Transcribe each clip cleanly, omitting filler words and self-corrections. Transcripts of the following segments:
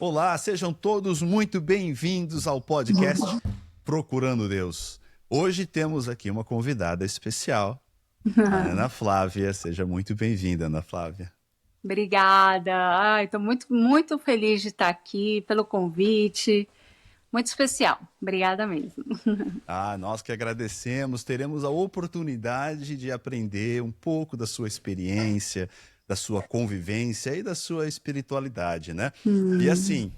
Olá, sejam todos muito bem-vindos ao podcast Procurando Deus. Hoje temos aqui uma convidada especial, a Ana Flávia. Seja muito bem-vinda, Ana Flávia. Obrigada. Ai, estou muito feliz de estar aqui pelo convite. Muito especial. Obrigada mesmo. Nós que agradecemos. Teremos a oportunidade de aprender um pouco da sua experiência, da sua convivência e da sua espiritualidade, né? E assim,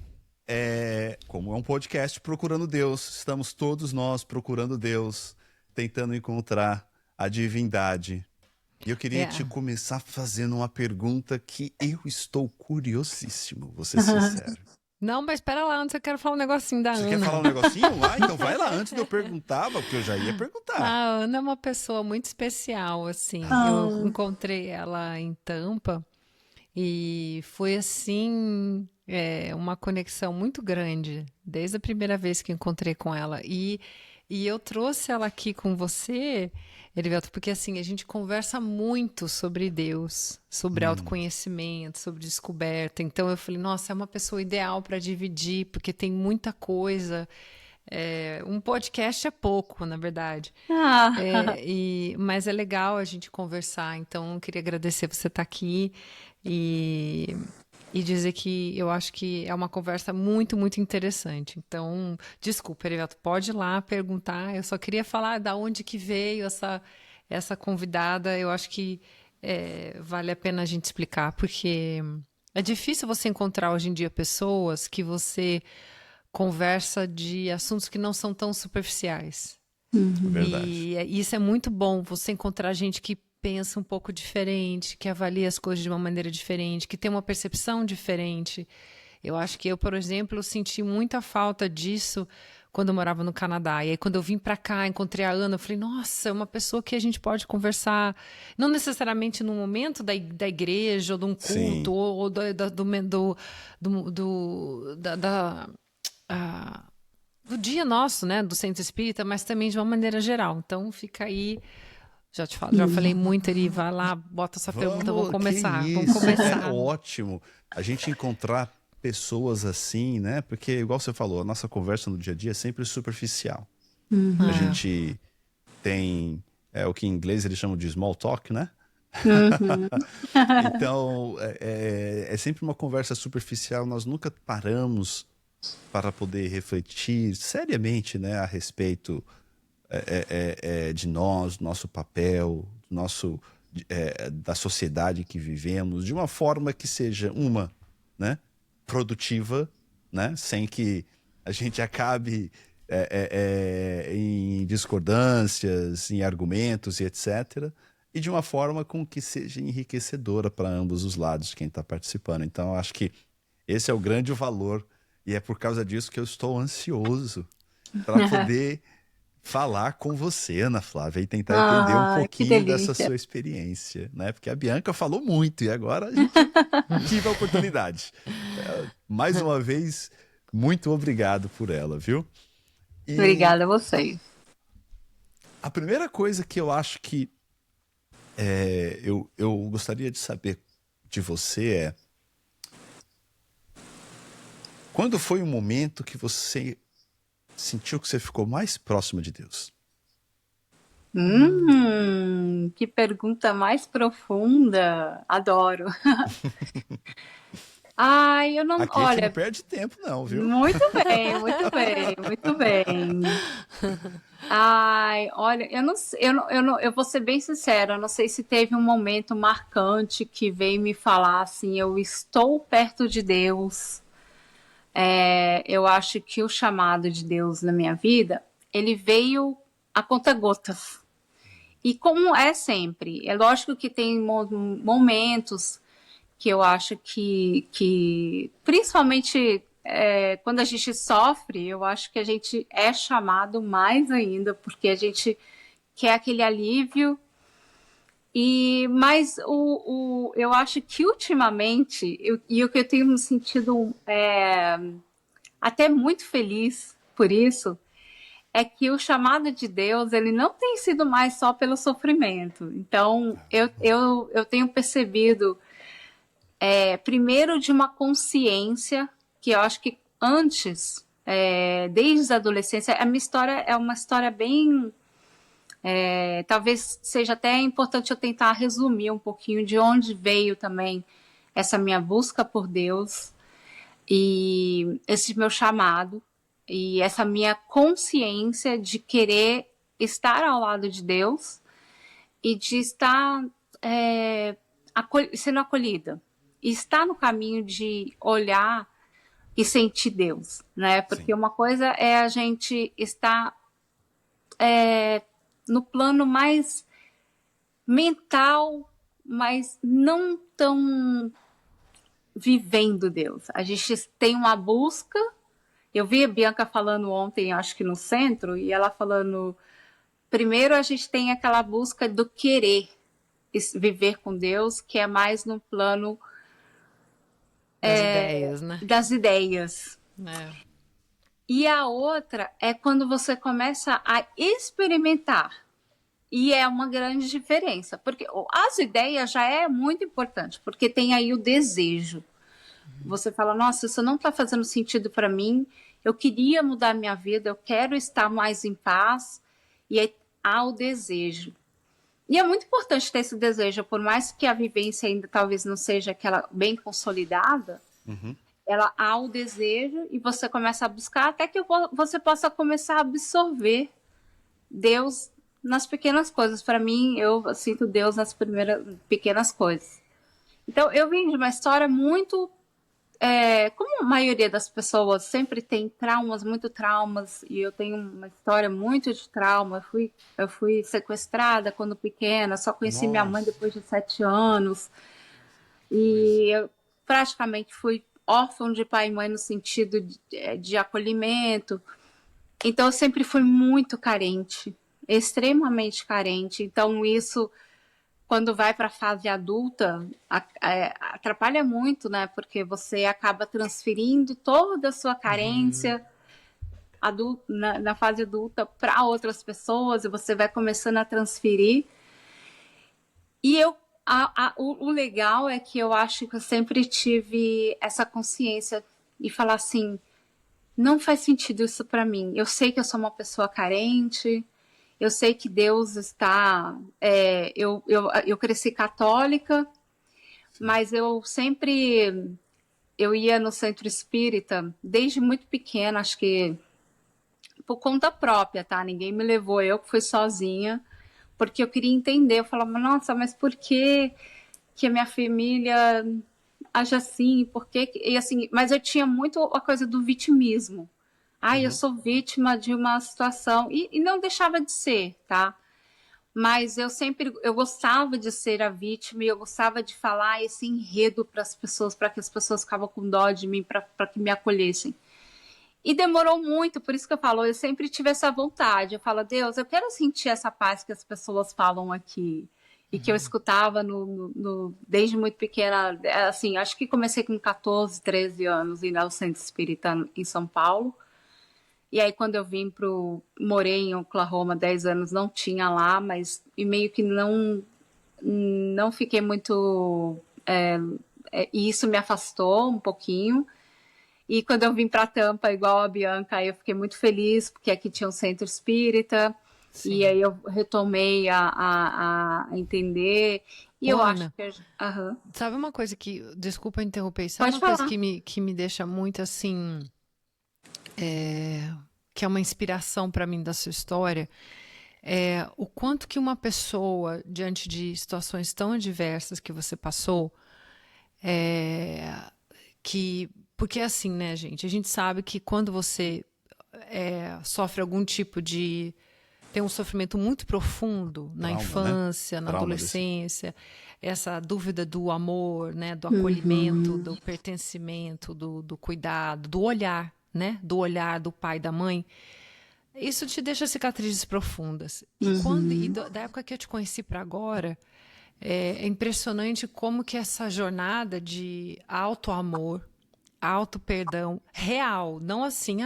como é um podcast Procurando Deus, estamos todos nós procurando Deus, tentando encontrar a divindade. E eu queria te começar fazendo uma pergunta que eu estou curiosíssimo, vou ser sincero. Não, mas espera lá, antes eu quero falar um negocinho da Ana. Você quer falar um negocinho? Então vai lá antes de eu perguntar, porque eu já ia perguntar. A Ana é uma pessoa muito especial, assim. Eu encontrei ela em Tampa e foi, assim, uma conexão muito grande, desde a primeira vez que encontrei com ela. E eu trouxe ela aqui com você, Herivelto, porque assim, a gente conversa muito sobre Deus, sobre autoconhecimento, sobre descoberta. Então eu falei, nossa, é uma pessoa ideal para dividir, porque tem muita coisa. Um podcast é pouco, na verdade. Mas é legal a gente conversar. Então eu queria agradecer você estar aqui e dizer que eu acho que é uma conversa muito, muito interessante. Então, desculpa, Herivelto, pode ir lá perguntar. Eu só queria falar da onde que veio essa convidada. Eu acho que vale a pena a gente explicar, porque é difícil você encontrar hoje em dia pessoas que você conversa de assuntos que não são tão superficiais. Verdade. E isso é muito bom, você encontrar gente que pensa um pouco diferente, que avalia as coisas de uma maneira diferente, que tem uma percepção diferente. Eu acho que eu, por exemplo, senti muita falta disso quando eu morava no Canadá. E aí, quando eu vim para cá, encontrei a Ana, eu falei, nossa, é uma pessoa que a gente pode conversar, não necessariamente no momento da igreja, ou de um culto, ou do dia nosso, né, do Centro Espírita, mas também de uma maneira geral. Então, fica aí. Já falei muito, Eri, vai lá, bota essa pergunta, vamos começar. Que Vamos isso, começar. é ótimo a gente encontrar pessoas assim, né? Porque, igual você falou, a nossa conversa no dia a dia é sempre superficial. A gente tem o que em inglês eles chamam de small talk, né? Então, é sempre uma conversa superficial, nós nunca paramos para poder refletir seriamente, né, a respeito de nós, do nosso papel, da sociedade em que vivemos, de uma forma que seja né, produtiva, né, sem que a gente acabe em discordâncias, em argumentos e etc., e de uma forma com que seja enriquecedora para ambos os lados de quem está participando. Então, eu acho que esse é o grande valor, e é por causa disso que eu estou ansioso para poder falar com você, Ana Flávia, e tentar entender um pouquinho dessa sua experiência, né? Porque a Bianca falou muito e agora a gente tive a oportunidade. Mais uma vez, muito obrigado por ela, viu? Obrigada a vocês. A primeira coisa que eu acho que eu gostaria de saber de você é: quando foi o momento que você sentiu que você ficou mais próximo de Deus? Que pergunta mais profunda. Adoro. Eu não. Aqui a gente não Olha, perde tempo, não, viu? muito bem, muito bem, muito bem. Olha, eu não, eu vou ser bem sincera, eu não sei se teve um momento marcante que veio me falar assim, eu estou perto de Deus. Eu acho que o chamado de Deus na minha vida, ele veio a conta-gotas. E como é sempre, é lógico que tem momentos que eu acho que principalmente quando a gente sofre, eu acho que a gente é chamado mais ainda, porque a gente quer aquele alívio. Mas eu acho que ultimamente, e o que eu tenho me sentido até muito feliz por isso, é que o chamado de Deus, ele não tem sido mais só pelo sofrimento. Então, eu tenho percebido, primeiro, de uma consciência porque eu acho que antes, desde a adolescência, a minha história é uma história bem... talvez seja até importante eu tentar resumir um pouquinho de onde veio também essa minha busca por Deus e esse meu chamado e essa minha consciência de querer estar ao lado de Deus e de estar sendo acolhida e estar no caminho de olhar e sentir Deus, né? Porque uma coisa é a gente estar no plano mais mental, mas não tão vivendo Deus. A gente tem uma busca. Eu vi a Bianca falando ontem, acho que no centro, e ela falando, primeiro a gente tem aquela busca do querer viver com Deus, que é mais no plano das ideias, né? Das ideias. E a outra é quando você começa a experimentar. E é uma grande diferença, porque as ideias já é muito importante, porque tem aí o desejo. Você fala, nossa, isso não está fazendo sentido para mim, eu queria mudar minha vida, eu quero estar mais em paz, e aí há o desejo. E é muito importante ter esse desejo, por mais que a vivência ainda talvez não seja aquela bem consolidada, ela há o desejo e você começa a buscar até que você possa começar a absorver Deus nas pequenas coisas. Para mim, eu sinto Deus nas primeiras pequenas coisas. Então, eu vim de uma história muito... como a maioria das pessoas sempre tem muito traumas, e eu tenho uma história muito de trauma. Eu fui sequestrada quando pequena, só conheci minha mãe depois de 7 anos. E eu praticamente fui órfã de pai e mãe no sentido de acolhimento. Então, eu sempre fui muito carente, extremamente carente. Então, isso, quando vai para a fase adulta, atrapalha muito, né? Porque você acaba transferindo toda a sua carência na fase adulta para outras pessoas, e você vai começando a transferir. E o legal é que eu acho que eu sempre tive essa consciência e falar assim, não faz sentido isso para mim. Eu sei que eu sou uma pessoa carente, eu sei que Deus está... eu cresci católica, mas eu sempre... Eu ia no centro espírita desde muito pequena, acho que por conta própria, tá? Ninguém me levou, eu que fui sozinha, porque eu queria entender. Eu falava, nossa, mas por que a minha família age assim? Por que... E assim, mas eu tinha muito a coisa do vitimismo. Eu sou vítima de uma situação, e não deixava de ser, tá? Mas eu gostava de ser a vítima, e eu gostava de falar esse enredo para as pessoas, para que as pessoas ficavam com dó de mim, para que me acolhessem. E demorou muito, por isso que eu falo, eu sempre tive essa vontade. Eu falo, Deus, eu quero sentir essa paz que as pessoas falam aqui. E que eu escutava desde muito pequena, assim, acho que comecei com 14, 13 anos, indo ao Centro Espírita em São Paulo. E aí, quando eu morei em Oklahoma 10 anos, não tinha lá, mas e meio que não fiquei muito... e isso me afastou um pouquinho. E quando eu vim para Tampa, igual a Bianca, aí eu fiquei muito feliz, porque aqui tinha um centro espírita. Sim. E aí eu retomei a entender. E eu Ana, acho que... sabe uma coisa que... Desculpa interromper. Sabe uma coisa que me deixa muito assim... que é uma inspiração para mim da sua história, o quanto que uma pessoa, diante de situações tão adversas que você passou, porque assim, né, gente? A gente sabe que quando você sofre algum tipo de... Tem um sofrimento muito profundo na infância, né? Na adolescência, essa dúvida do amor, né? Do acolhimento, do pertencimento, do cuidado, do olhar, né? Do olhar do pai e da mãe. Isso te deixa cicatrizes profundas. E da época que eu te conheci para agora, é impressionante como que essa jornada de auto-amor, auto-perdão real, não assim,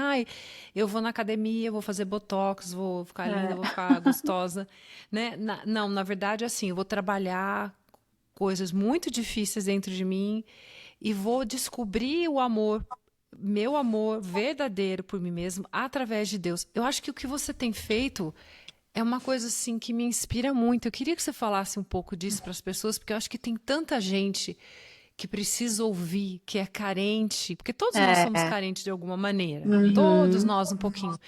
eu vou na academia, eu vou fazer botox, vou ficar linda, vou ficar gostosa, né? Não, na verdade, assim, eu vou trabalhar coisas muito difíceis dentro de mim e vou descobrir o amor meu amor verdadeiro por mim mesmo através de Deus. Eu acho que o que você tem feito é uma coisa assim que me inspira muito. Eu queria que você falasse um pouco disso para as pessoas, porque eu acho que tem tanta gente que precisa ouvir, que é carente, porque todos nós somos carentes de alguma maneira, todos nós um pouquinho.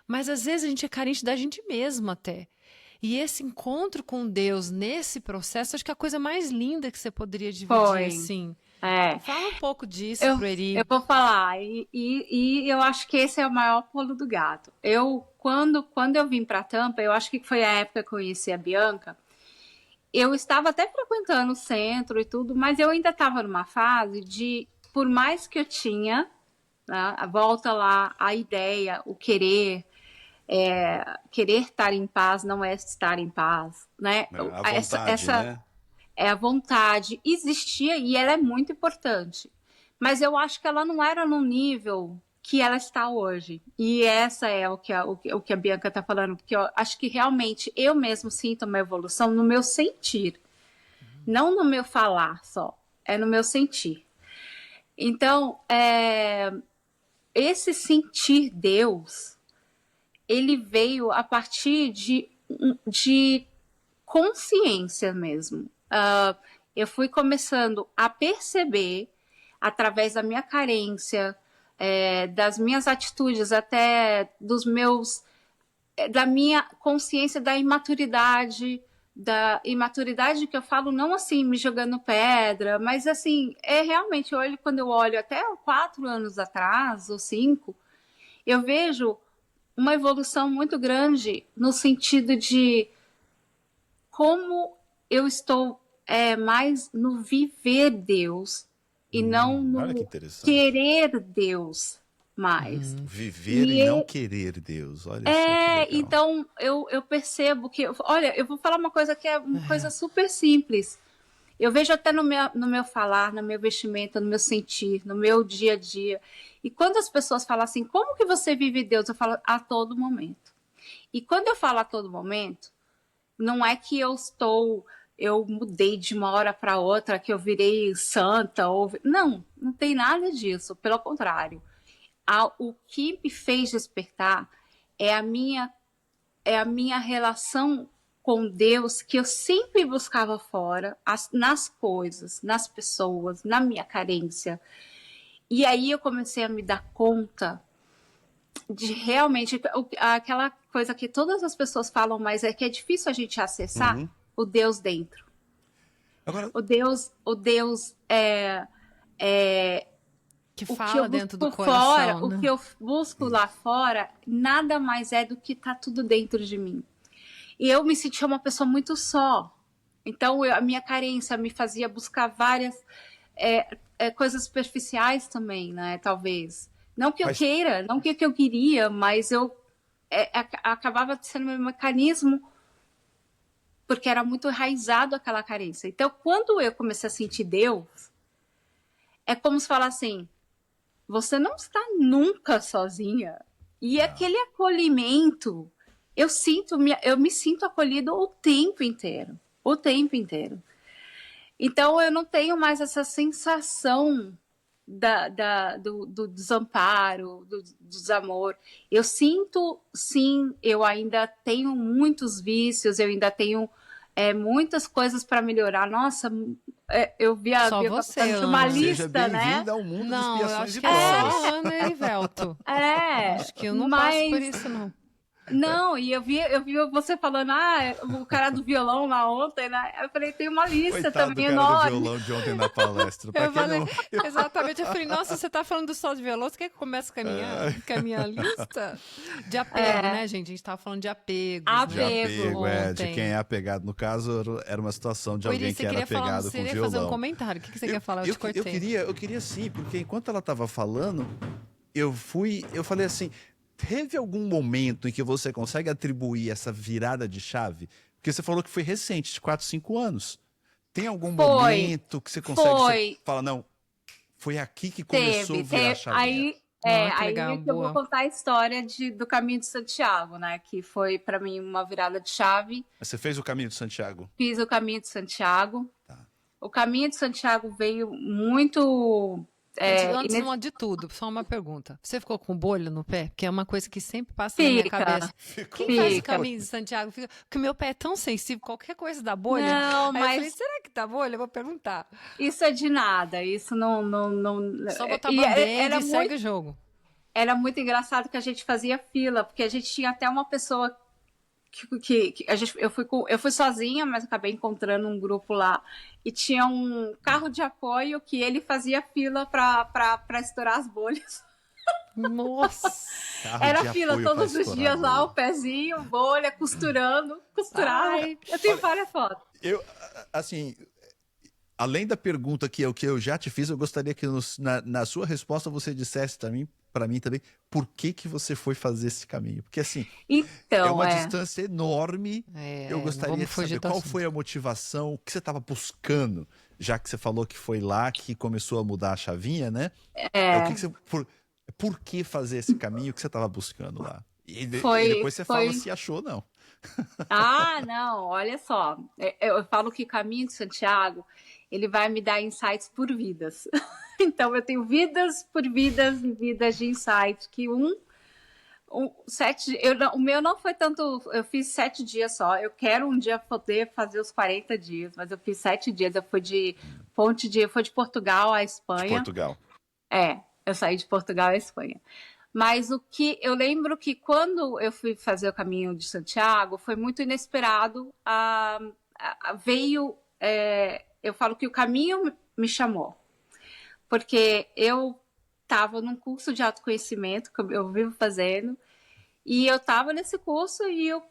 Mas às vezes a gente é carente da gente mesmo até. E esse encontro com Deus nesse processo, acho que é a coisa mais linda que você poderia dividir, assim. Fala um pouco disso pro Eri. Eu vou falar, e eu acho que esse é o maior pulo do gato. Quando eu vim para Tampa, eu acho que foi a época que eu conheci a Bianca, eu estava até frequentando o centro e tudo, mas eu ainda estava numa fase de, por mais que eu tinha, né, volta lá a ideia, o querer estar em paz não é estar em paz, né? A vontade, né? É a vontade, existia e ela é muito importante, mas eu acho que ela não era no nível que ela está hoje, e essa é o que a Bianca está falando, porque eu acho que realmente eu mesmo sinto uma evolução no meu sentir, não no meu falar só, é no meu sentir. Então, esse sentir Deus, ele veio a partir de consciência mesmo. Eu fui começando a perceber, através da minha carência, das minhas atitudes, até da minha consciência da imaturidade que eu falo, não assim, me jogando pedra, mas assim, realmente, quando eu olho até 4 anos atrás, ou 5, eu vejo uma evolução muito grande no sentido de como eu estou mais no viver Deus e não no querer Deus mais. Viver e não querer Deus, olha só que legal. Então eu percebo que, olha, eu vou falar uma coisa que é uma coisa super simples. Eu vejo até no meu falar, no meu vestimento, no meu sentir, no meu dia a dia. E quando as pessoas falam assim, como que você vive Deus? Eu falo, a todo momento. E quando eu falo a todo momento, não é que eu mudei de uma hora para outra, que eu virei santa. Não tem nada disso. Pelo contrário. O que me fez despertar é a minha relação com Deus, que eu sempre buscava fora, nas coisas, nas pessoas, na minha carência. E aí eu comecei a me dar conta de realmente aquela coisa que todas as pessoas falam, mas é que é difícil a gente acessar, o Deus dentro. Agora... O Deus que fala dentro do coração, fora, né? O que eu busco lá fora, nada mais é do que tá tudo dentro de mim. E eu me sentia uma pessoa muito só. Então, a minha carência me fazia buscar várias coisas superficiais também, né? Talvez. Não que eu queira, não que eu queria, mas eu acabava sendo meu mecanismo, porque era muito enraizado aquela carência. Então, quando eu comecei a sentir Deus, é como se falar assim, você não está nunca sozinha. E aquele acolhimento, eu me sinto acolhida o tempo inteiro. O tempo inteiro. Então, eu não tenho mais essa sensação do desamparo, do desamor. Eu sinto, sim, eu ainda tenho muitos vícios, eu ainda tenho muitas coisas para melhorar. Nossa, eu vi a Bianca falando de uma lista, seja né? bem-vinda ao mundo das expiações e provas. É só a Ana Erivelto. Acho que eu não passo por isso, não. Não, e eu vi você falando, o cara do violão lá ontem, né? Eu falei, tem uma lista também enorme. O cara do violão de ontem na palestra. Exatamente, eu falei, nossa, você tá falando só de violão, você quer que comece com a minha lista? De apego, né, gente? A gente tava falando de apego. De apego, de quem é apegado. No caso, era uma situação de alguém que era apegado com o violão. Você queria fazer um comentário, o que você quer falar? Eu te cortei. Eu queria sim, porque enquanto ela tava falando, eu falei assim... Teve algum momento em que você consegue atribuir essa virada de chave? Porque você falou que foi recente, de 4, 5 anos. Tem algum momento que você consegue falar, não, foi aqui que começou a virar a chave? Aí que eu vou contar a história do Caminho de Santiago, né? Que foi para mim uma virada de chave. Você fez o Caminho de Santiago? Fiz o Caminho de Santiago. Tá. O Caminho de Santiago veio muito Antes de tudo, só uma pergunta. Você ficou com bolha no pé? Porque é uma coisa que sempre passa na minha cabeça. Quem faz o caminho de Santiago fica... Porque o meu pé é tão sensível, qualquer coisa dá bolha. Não, Aí mas... eu falei, será que dá bolha? Eu vou perguntar. Isso é de nada, isso não... Só botar band-aid e segue o jogo. Era muito engraçado que a gente fazia fila, porque a gente tinha até uma pessoa que eu fui sozinha, mas acabei encontrando um grupo lá e tinha um carro de apoio que ele fazia fila para estourar as bolhas. Nossa! Era fila todos os dias lá, o pezinho, bolha, costurava. Eu tenho várias fotos. Assim, além da pergunta que eu já te fiz, eu gostaria que na sua resposta você dissesse para mim também, por que você foi fazer esse caminho? Porque assim, então, é uma distância enorme. Eu gostaria de saber qual foi a motivação, o que você estava buscando, já que você falou que foi lá que começou a mudar a chavinha, né? Por que fazer esse caminho que você estava buscando lá? E depois você fala se achou, não. Não, olha só. Eu falo que o caminho de Santiago, ele vai me dar insights por vidas. Então, eu tenho vidas por vidas e vidas de insights. Que o meu não foi tanto. Eu fiz 7 dias só. Eu quero um dia poder fazer os 40 dias, mas eu fiz 7 dias. Eu fui de Portugal à Espanha. De Portugal. Eu saí de Portugal à Espanha. Mas o que eu lembro que quando eu fui fazer o caminho de Santiago foi muito inesperado. Eu falo que o caminho me chamou, porque eu estava num curso de autoconhecimento que eu vivo fazendo, e eu estava nesse curso e eu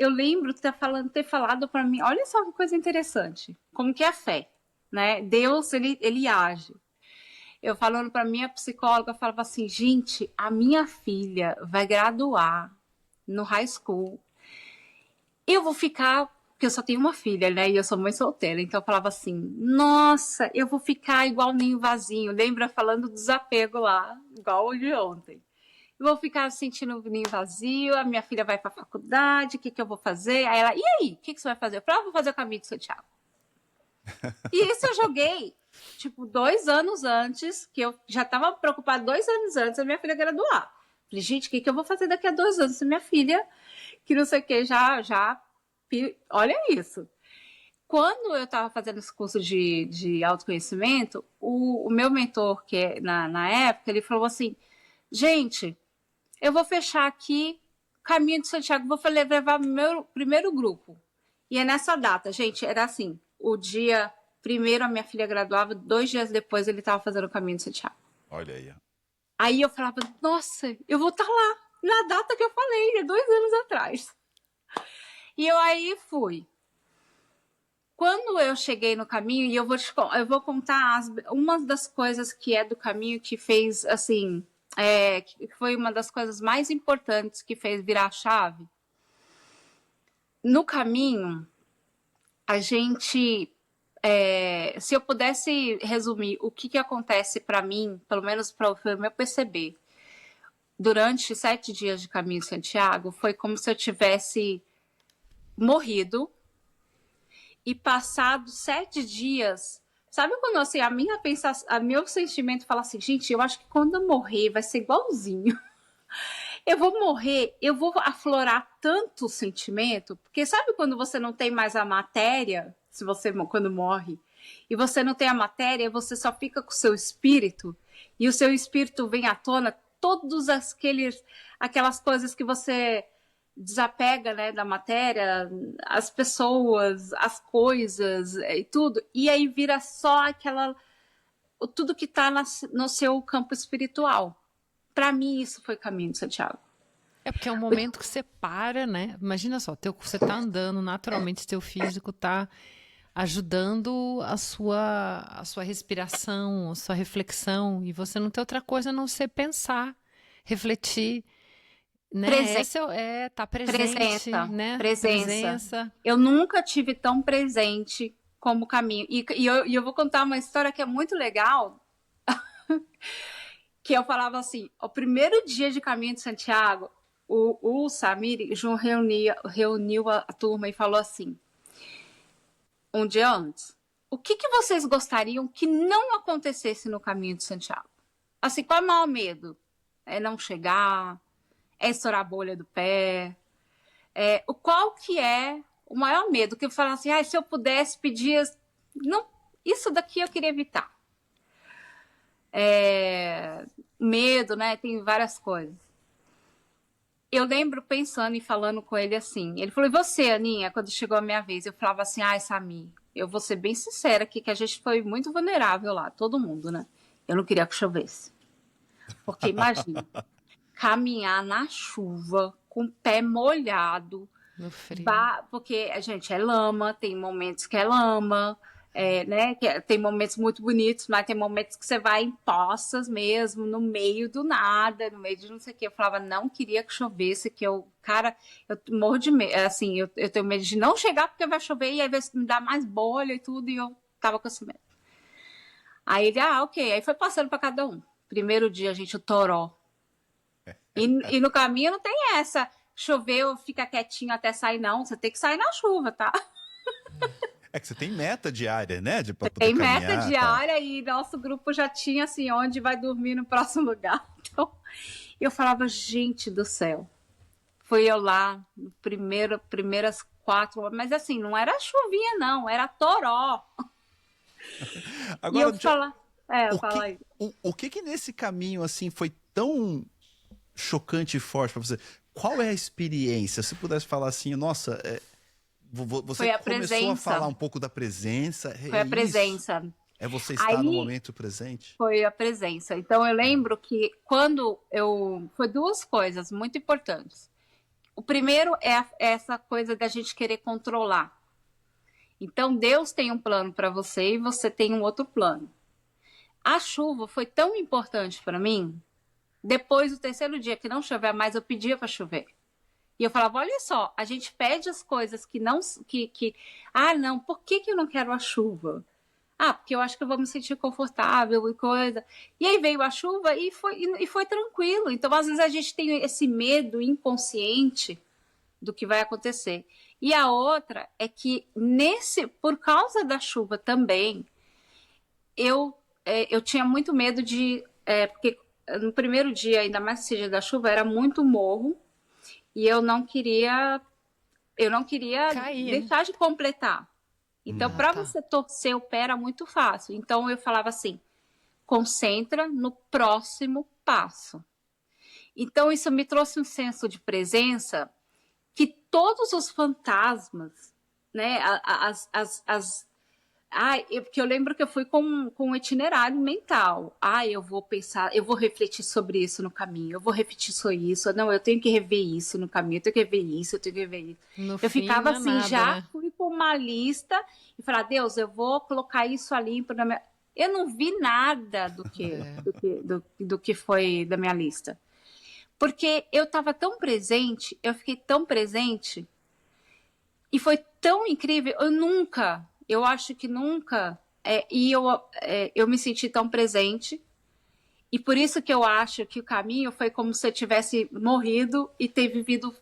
lembro de ter falado para mim, olha só que coisa interessante, como que é a fé, né? Deus, ele age. Eu falando para minha psicóloga, eu falava assim, gente, a minha filha vai graduar no high school. Eu vou ficar, porque eu só tenho uma filha, né? E eu sou mãe solteira. Então eu falava assim, nossa, eu vou ficar igual ninho vazio. Lembra falando do desapego lá, igual o de ontem. Eu vou ficar sentindo o ninho vazio, a minha filha vai para a faculdade, o que eu vou fazer? Aí ela, e aí, o que você vai fazer? Eu falei, vou fazer o caminho de Santiago. E isso eu joguei. Tipo, 2 anos antes, que eu já estava preocupada 2 anos antes da minha filha graduar. Falei, gente, o que eu vou fazer daqui a 2 anos se minha filha, que não sei o que, olha isso. Quando eu estava fazendo esse curso de autoconhecimento, o meu mentor, que na época, ele falou assim, gente, eu vou fechar aqui Caminho de Santiago, vou levar meu primeiro grupo. E é nessa data, gente, era assim, o dia... Primeiro a minha filha graduava, 2 dias depois ele estava fazendo o caminho de Santiago. Olha aí. Aí eu falava, nossa, eu vou estar lá, na data que eu falei, 2 anos atrás. E eu aí fui. Quando eu cheguei no caminho, e eu vou contar uma das coisas que é do caminho que fez, assim, que foi uma das coisas mais importantes que fez virar a chave. No caminho, a gente... se eu pudesse resumir o que acontece para mim, pelo menos para o meu perceber, durante 7 dias de caminho de Santiago, foi como se eu tivesse morrido e passado 7 dias. Sabe quando assim, meu sentimento fala assim, gente, eu acho que quando eu morrer vai ser igualzinho. Eu vou morrer, eu vou aflorar tanto sentimento, porque sabe quando você não tem mais a matéria, quando morre, e você não tem a matéria, você só fica com o seu espírito, e o seu espírito vem à tona todas aquelas coisas que você desapega, né, da matéria, as pessoas, as coisas e tudo, e aí vira só tudo que está no seu campo espiritual. Para mim, isso foi Caminho de Santiago. É porque é um momento que você para, né? Imagina só, você tá andando, naturalmente, seu físico tá ajudando a sua respiração, a sua reflexão, e você não tem outra coisa a não ser pensar, refletir, né? Tá presente, né? Presença. Eu nunca tive tão presente como o caminho. E eu vou contar uma história que é muito legal, que eu falava assim, o primeiro dia de Caminho de Santiago, o Samir reuniu a turma e falou assim, um dia antes, o que que vocês gostariam que não acontecesse no caminho de Santiago? Assim, qual é o maior medo? É não chegar? É estourar a bolha do pé? Qual que é o maior medo? Que eu falo assim, se eu pudesse pedir... Não, isso daqui eu queria evitar. Medo, né? Tem várias coisas. Eu lembro pensando e falando com ele assim. Ele falou, e você, Aninha? Quando chegou a minha vez, eu falava assim, Samir, eu vou ser bem sincera aqui, que a gente foi muito vulnerável lá, todo mundo, né? Eu não queria que chovesse. Porque imagina, caminhar na chuva, com o pé molhado. No frio. Porque, gente, é lama, tem momentos que é lama, né? Tem momentos muito bonitos, mas tem momentos que você vai em poças mesmo, no meio do nada, no meio de não sei o que. Eu falava, não queria que chovesse, que eu morro de medo, assim, eu tenho medo de não chegar porque vai chover e aí vai me dar mais bolha e tudo, e eu tava com esse medo. Aí ele, ok, aí foi passando para cada um. Primeiro dia, gente, o toró. E no caminho não tem essa, choveu, fica quietinho até sair, não, você tem que sair na chuva, tá? É que você tem meta diária, né? Pra poder Tem caminhar, meta diária e nosso grupo já tinha, assim, onde vai dormir no próximo lugar. Então, eu falava, gente do céu. Fui eu lá, primeiras 4 horas, mas assim, não era chuvinha, não, era toró. Agora, e eu fala aí. O que nesse caminho, assim, foi tão chocante e forte pra você? Qual é a experiência? Se pudesse falar assim, nossa, você começou a falar um pouco da presença. Foi a presença. Isso? É você estar no momento presente? Foi a presença. Então eu lembro que foi 2 coisas muito importantes. O primeiro é essa coisa da gente querer controlar. Então Deus tem um plano para você e você tem um outro plano. A chuva foi tão importante para mim. Depois do 3º dia que não chover mais, eu pedia para chover. E eu falava, olha só, a gente pede as coisas que não... não, por que eu não quero a chuva? Porque eu acho que eu vou me sentir confortável e coisa. E aí veio a chuva e foi tranquilo. Então, às vezes, a gente tem esse medo inconsciente do que vai acontecer. E a outra é que, por causa da chuva também, eu tinha muito medo porque no primeiro dia, ainda mais esse dia da chuva, era muito morro. E eu não queria cair, deixar de completar. Então, para você torcer o pé era muito fácil. Então, eu falava assim, concentra no próximo passo. Então, isso me trouxe um senso de presença que todos os fantasmas, né, porque eu lembro que eu fui com um itinerário mental. Eu vou pensar, eu vou refletir sobre isso no caminho, eu vou refletir sobre isso. Não, eu tenho que rever isso no caminho, eu tenho que rever isso, eu tenho que rever isso. Eu ficava assim, fui com uma lista e falar, Deus, eu vou colocar isso ali. Eu não vi nada do que foi da minha lista. Porque eu estava tão presente, eu fiquei tão presente e foi tão incrível. Eu acho que nunca, eu me senti tão presente, e por isso que eu acho que o caminho foi como se eu tivesse morrido e ter vivido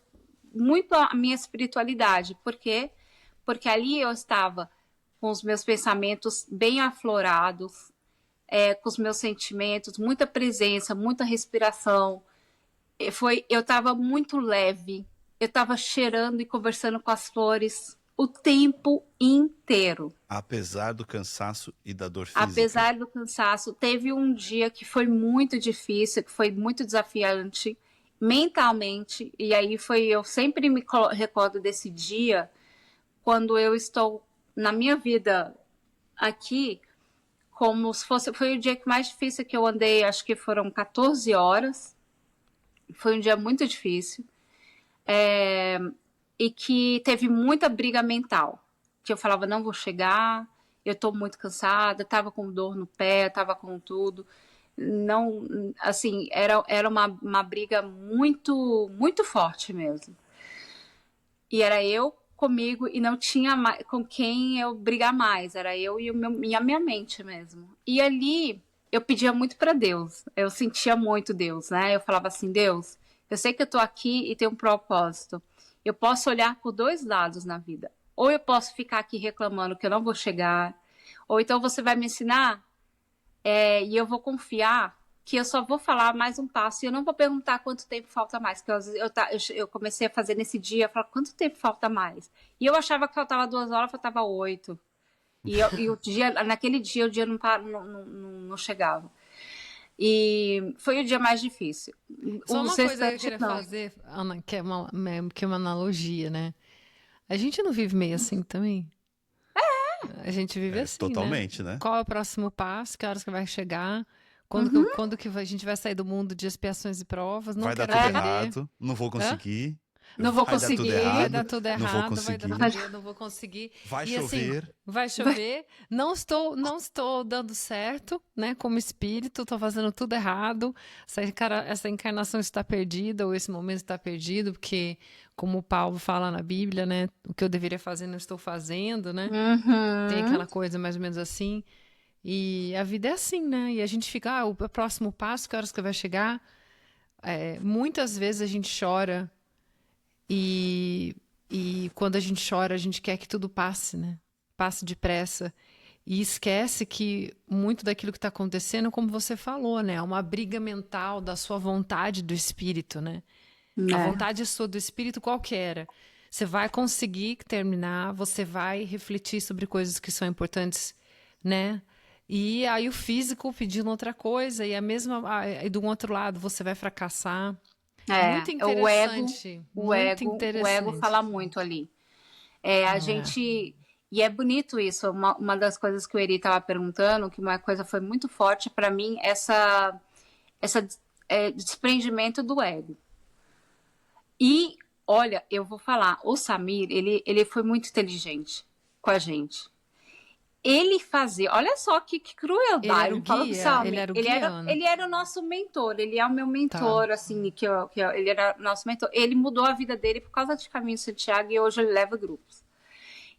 muito a minha espiritualidade. Por quê? Porque ali eu estava com os meus pensamentos bem aflorados, com os meus sentimentos, muita presença, muita respiração. Eu estava muito leve, eu estava cheirando e conversando com as flores o tempo inteiro. Apesar do cansaço e da dor física. Apesar do cansaço, teve um dia que foi muito difícil, que foi muito desafiante mentalmente, e aí eu sempre me recordo desse dia, quando eu estou na minha vida aqui, como se foi o dia mais difícil que eu andei, acho que foram 14 horas, foi um dia muito difícil, e que teve muita briga mental, que eu falava, não vou chegar, eu tô muito cansada, tava com dor no pé, tava com tudo, não, assim, era uma briga muito, muito forte mesmo, e era eu comigo, e não tinha mais, com quem eu brigar mais, era eu e a minha mente mesmo, e ali eu pedia muito para Deus, eu sentia muito Deus, né, eu falava assim, Deus, eu sei que eu tô aqui e tenho um propósito. Eu posso olhar por 2 lados na vida. Ou eu posso ficar aqui reclamando que eu não vou chegar, Ou então você vai me ensinar e eu vou confiar que eu só vou falar mais um passo e eu não vou perguntar quanto tempo falta mais. Porque eu comecei a fazer nesse dia, falar quanto tempo falta mais. E eu achava que faltava 2 horas, faltava 8. Naquele dia o dia não chegava. E foi o dia mais difícil. Só O uma coisa que eu restante, queria não. fazer, Ana, que é uma analogia, né? A gente não vive meio assim também? A gente vive assim, né? Totalmente, né? Qual é o próximo passo? Que horas que vai chegar? Quando que a gente vai sair do mundo de expiações e provas? Não Vai dar quero tudo aprender. errado, não vou Hã? conseguir. Não vou Vai dar tudo conseguir. Vai errado, dar tudo não vou errado, vai dar conseguir. tudo, eu não vou conseguir. Vai E assim, chover. vai chover. Não estou dando certo, né? Como espírito, estou fazendo tudo errado. Essa encarnação está perdida, ou esse momento está perdido, porque, como o Paulo fala na Bíblia, né? O que eu deveria fazer, não estou fazendo, né? Tem Uhum. aquela coisa mais ou menos assim. E a vida é assim, né? E a gente fica, o próximo passo, que horas que vai chegar? Muitas vezes a gente chora e quando a gente chora, a gente quer que tudo passe, né? Passe depressa. E esquece que muito daquilo que está acontecendo, como você falou, né? É uma briga mental da sua vontade do espírito, né? A vontade sua do espírito qual que era? Você vai conseguir terminar, você vai refletir sobre coisas que são importantes, né? E aí o físico pedindo outra coisa, e do outro lado você vai fracassar. Muito O ego, interessante, o muito ego, o ego interessante. fala muito ali. A gente. E é bonito isso. Uma das coisas que o Eri estava perguntando, que uma coisa foi muito forte para mim, essa desprendimento do ego. E, olha, eu vou falar, o Samir, ele foi muito inteligente com a gente. Ele fazia, olha só que Ele era crueldade. o Eu falo pro guia? Samir, Ele era o guia, Ana? ele era o nosso mentor, ele é o meu Tá. mentor, assim, ele era nosso mentor. Ele mudou a vida dele por causa de Caminho de Santiago e hoje ele leva grupos.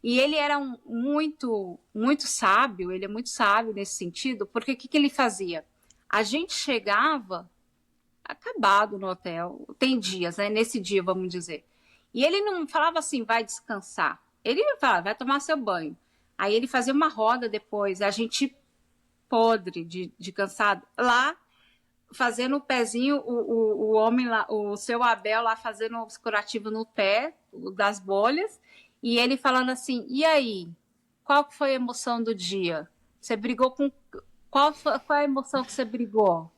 E ele era muito, muito sábio, ele é muito sábio nesse sentido, porque o que ele fazia? A gente chegava acabado no hotel, tem dias, né? Nesse dia, vamos dizer. E ele não falava assim, vai descansar. Ele falava, vai tomar seu banho. Aí ele fazia uma roda depois, a gente podre de cansado, lá fazendo o pezinho, o homem lá, o seu Abel lá fazendo o curativo no pé, das bolhas, e ele falando assim, e aí, qual foi a emoção do dia? Você brigou com... Qual a emoção que você brigou?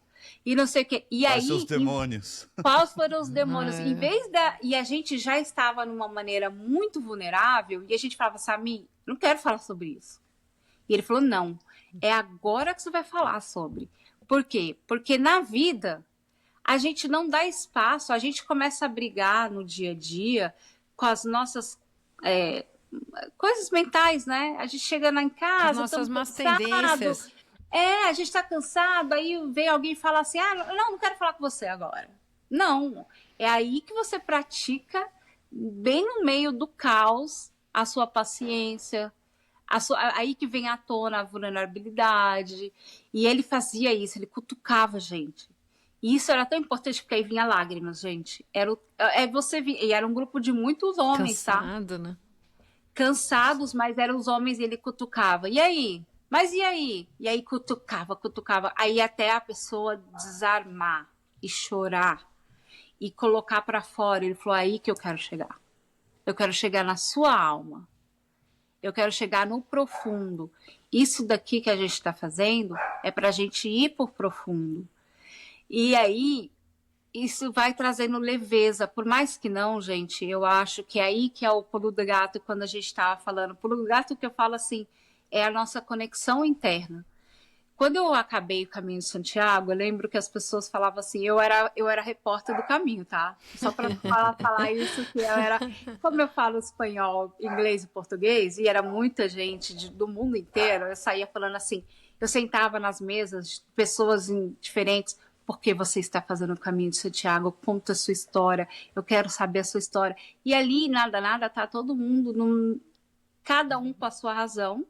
E não sei o quê. E Quais aí, seus demônios? quais foram os demônios? Em É. vez da... E a gente já estava numa maneira muito vulnerável, e a gente falava, Samir, não quero falar sobre isso. E ele falou, não, é agora que você vai falar sobre. Por quê? Porque na vida, a gente não dá espaço, a gente começa a brigar no dia a dia com as nossas coisas mentais, né? A gente chega lá em As casa, nossas estamos más cansados. tendências. A gente tá cansado, aí vem alguém falar assim, não quero falar com você agora. Não, é aí que você pratica, bem no meio do caos, a sua paciência, aí que vem à tona a vulnerabilidade. E ele fazia isso, ele cutucava a gente. E isso era tão importante porque aí vinha lágrimas, gente. E era um grupo de muitos homens, tá? Cansado, né? Cansados, mas eram os homens e ele cutucava. E aí? Mas e aí? E aí cutucava. Aí até a pessoa desarmar e chorar e colocar para fora. Ele falou, aí que eu quero chegar. Eu quero chegar na sua alma. Eu quero chegar no profundo. Isso daqui que a gente está fazendo é para a gente ir por profundo. E aí, isso vai trazendo leveza. Por mais que não, gente, eu acho que é aí que é o pulo do gato, quando a gente estava falando. Pulo do gato que eu falo assim, é a nossa conexão interna. Quando eu acabei o Caminho de Santiago, eu lembro que as pessoas falavam assim, eu era repórter do caminho, tá? Só para falar isso, que eu era... Como eu falo espanhol, inglês e português, e era muita gente do mundo inteiro, eu saía falando assim, eu sentava nas mesas de pessoas diferentes, por que você está fazendo o Caminho de Santiago? Conta a sua história, eu quero saber a sua história. E ali, nada, tá todo mundo, cada um com a sua razão,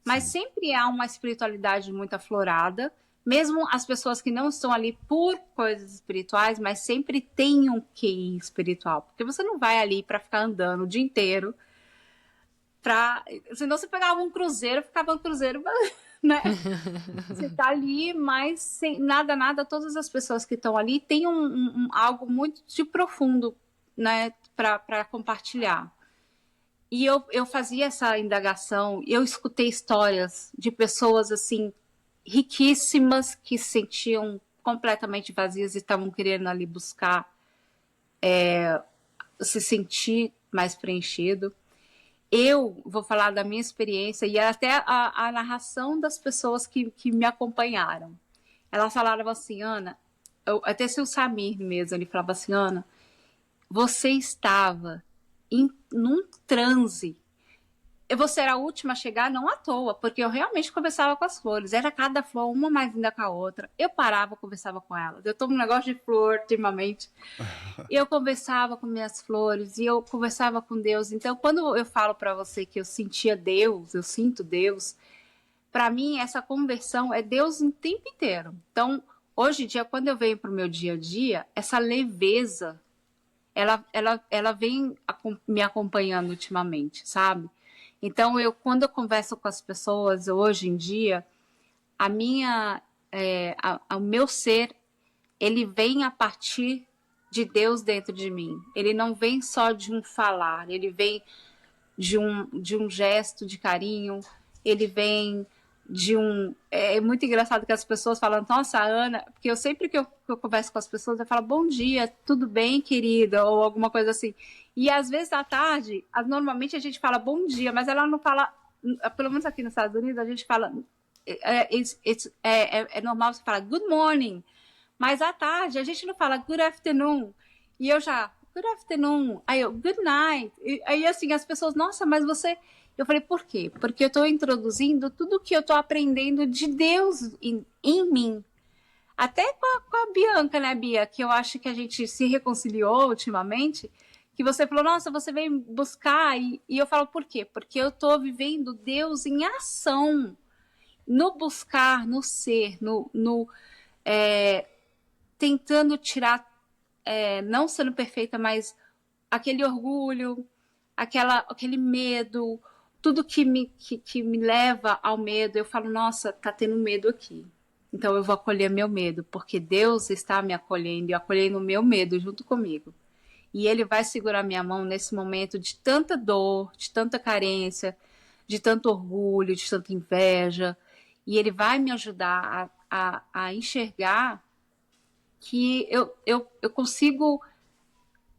mas sempre há uma espiritualidade muito aflorada, mesmo as pessoas que não estão ali por coisas espirituais, mas sempre tem um QI espiritual, porque você não vai ali para ficar andando o dia inteiro Senão você pegava um cruzeiro, ficava no cruzeiro, né? Você tá ali, mas sem nada, todas as pessoas que estão ali têm algo muito de profundo, né, para compartilhar. E eu fazia essa indagação, eu escutei histórias de pessoas, assim, riquíssimas, que se sentiam completamente vazias e estavam querendo ali buscar se sentir mais preenchido. Eu vou falar da minha experiência e até a narração das pessoas que me acompanharam. Elas falaram assim, Ana, até se o Samir mesmo, ele falava assim, Ana, você estava num transe. Você era a última a chegar, não à toa, porque eu realmente conversava com as flores. Era cada flor, uma mais linda que a outra. Eu parava, conversava com elas. Eu tô num negócio de flor, ultimamente. Eu conversava com minhas flores e eu conversava com Deus. Então, quando eu falo para você que eu sentia Deus, eu sinto Deus, para mim, essa conversão é Deus o tempo inteiro. Então, hoje em dia, quando eu venho para o meu dia a dia, essa leveza, ela vem me acompanhando ultimamente, sabe? Então, quando eu converso com as pessoas hoje em dia, o meu ser, ele vem a partir de Deus dentro de mim. Ele não vem só de um falar, ele vem de um gesto de carinho, ele vem de um... É muito engraçado que as pessoas falam, nossa, Ana, porque eu sempre que eu converso com as pessoas, eu falo, bom dia, tudo bem, querida, ou alguma coisa assim. E às vezes à tarde, normalmente a gente fala bom dia, mas ela não fala, pelo menos aqui nos Estados Unidos, a gente fala, é normal você falar good morning, mas à tarde a gente não fala good afternoon. E eu já, good afternoon, aí eu, good night. Aí assim, as pessoas, nossa, mas você... Eu falei, por quê? Porque eu estou introduzindo tudo que eu estou aprendendo de Deus em mim. Até com a Bianca, né, Bia? Que eu acho que a gente se reconciliou ultimamente. Que você falou, nossa, você veio buscar. E eu falo, por quê? Porque eu estou vivendo Deus em ação. No buscar, no ser, tentando tirar, não sendo perfeita, mas aquele orgulho, aquele medo, tudo que me leva ao medo, eu falo, nossa, tá tendo medo aqui. Então eu vou acolher meu medo, porque Deus está me acolhendo e acolhendo o meu medo junto comigo. E Ele vai segurar minha mão nesse momento de tanta dor, de tanta carência, de tanto orgulho, de tanta inveja. E Ele vai me ajudar a enxergar que eu consigo